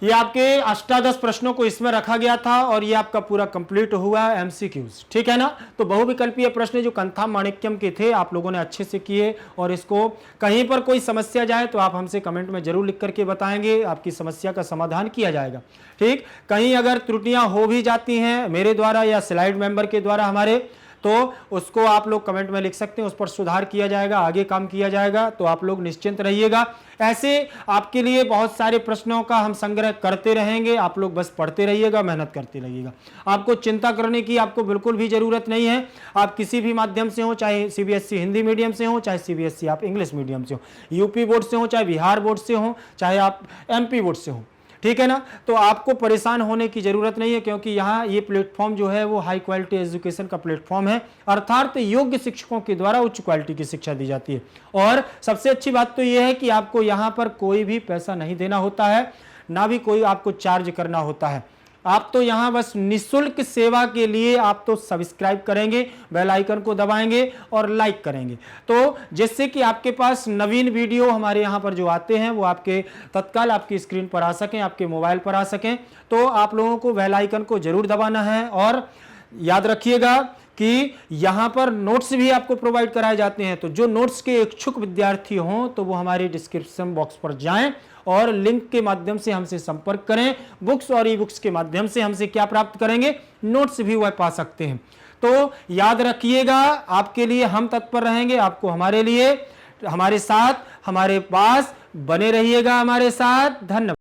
ये आपके अष्टादश प्रश्नों को इसमें रखा गया था और ये आपका पूरा कंप्लीट हुआ है एमसीक्यूज, ठीक है ना। तो बहुविकल्पीय प्रश्न जो कंथाम माणिक्यम के थे आप लोगों ने अच्छे से किए, और इसको कहीं पर कोई समस्या जाए तो आप हमसे कमेंट में जरूर लिख करके बताएंगे, आपकी समस्या का समाधान किया जाएगा, ठीक। कहीं अगर त्रुटियां हो भी जाती हैं मेरे द्वारा या स्लाइड मेंबर के द्वारा हमारे, तो उसको आप लोग कमेंट में लिख सकते हैं, उस पर सुधार किया जाएगा, आगे काम किया जाएगा। तो आप लोग निश्चिंत रहिएगा, ऐसे आपके लिए बहुत सारे प्रश्नों का हम संग्रह करते रहेंगे, आप लोग बस पढ़ते रहिएगा, मेहनत करते रहिएगा। आपको चिंता करने की आपको बिल्कुल भी जरूरत नहीं है। आप किसी भी माध्यम से हो, चाहे सीबीएसई हिंदी मीडियम से हो, चाहे सीबीएसई आप इंग्लिश मीडियम से हो, यूपी बोर्ड से हो, चाहे बिहार बोर्ड से हो, चाहे आप एमपी बोर्ड से हो, ठीक है ना। तो आपको परेशान होने की जरूरत नहीं है, क्योंकि यहाँ ये प्लेटफॉर्म जो है वो हाई क्वालिटी एजुकेशन का प्लेटफॉर्म है, अर्थात योग्य शिक्षकों के द्वारा उच्च क्वालिटी की शिक्षा दी जाती है। और सबसे अच्छी बात तो ये है कि आपको यहाँ पर कोई भी पैसा नहीं देना होता है, ना भी कोई आपको चार्ज करना होता है। आप तो यहाँ बस निःशुल्क सेवा के लिए आप तो सब्सक्राइब करेंगे, बेल आइकन को दबाएंगे और लाइक करेंगे, तो जिससे कि आपके पास नवीन वीडियो हमारे यहाँ पर जो आते हैं वो आपके तत्काल आपकी स्क्रीन पर आ सकें, आपके मोबाइल पर आ सकें। तो आप लोगों को बेल आइकन को जरूर दबाना है। और याद रखिएगा कि यहाँ पर नोट्स भी आपको प्रोवाइड कराए जाते हैं, तो जो नोट्स के इच्छुक विद्यार्थी हों तो वो हमारे डिस्क्रिप्शन बॉक्स पर जाएं और लिंक के माध्यम से हमसे संपर्क करें। बुक्स और ई बुक्स के माध्यम से हमसे क्या प्राप्त करेंगे, नोट्स भी वह पा सकते हैं। तो याद रखिएगा, आपके लिए हम तत्पर रहेंगे, आपको हमारे लिए, हमारे साथ, हमारे पास बने रहिएगा, हमारे साथ। धन्यवाद।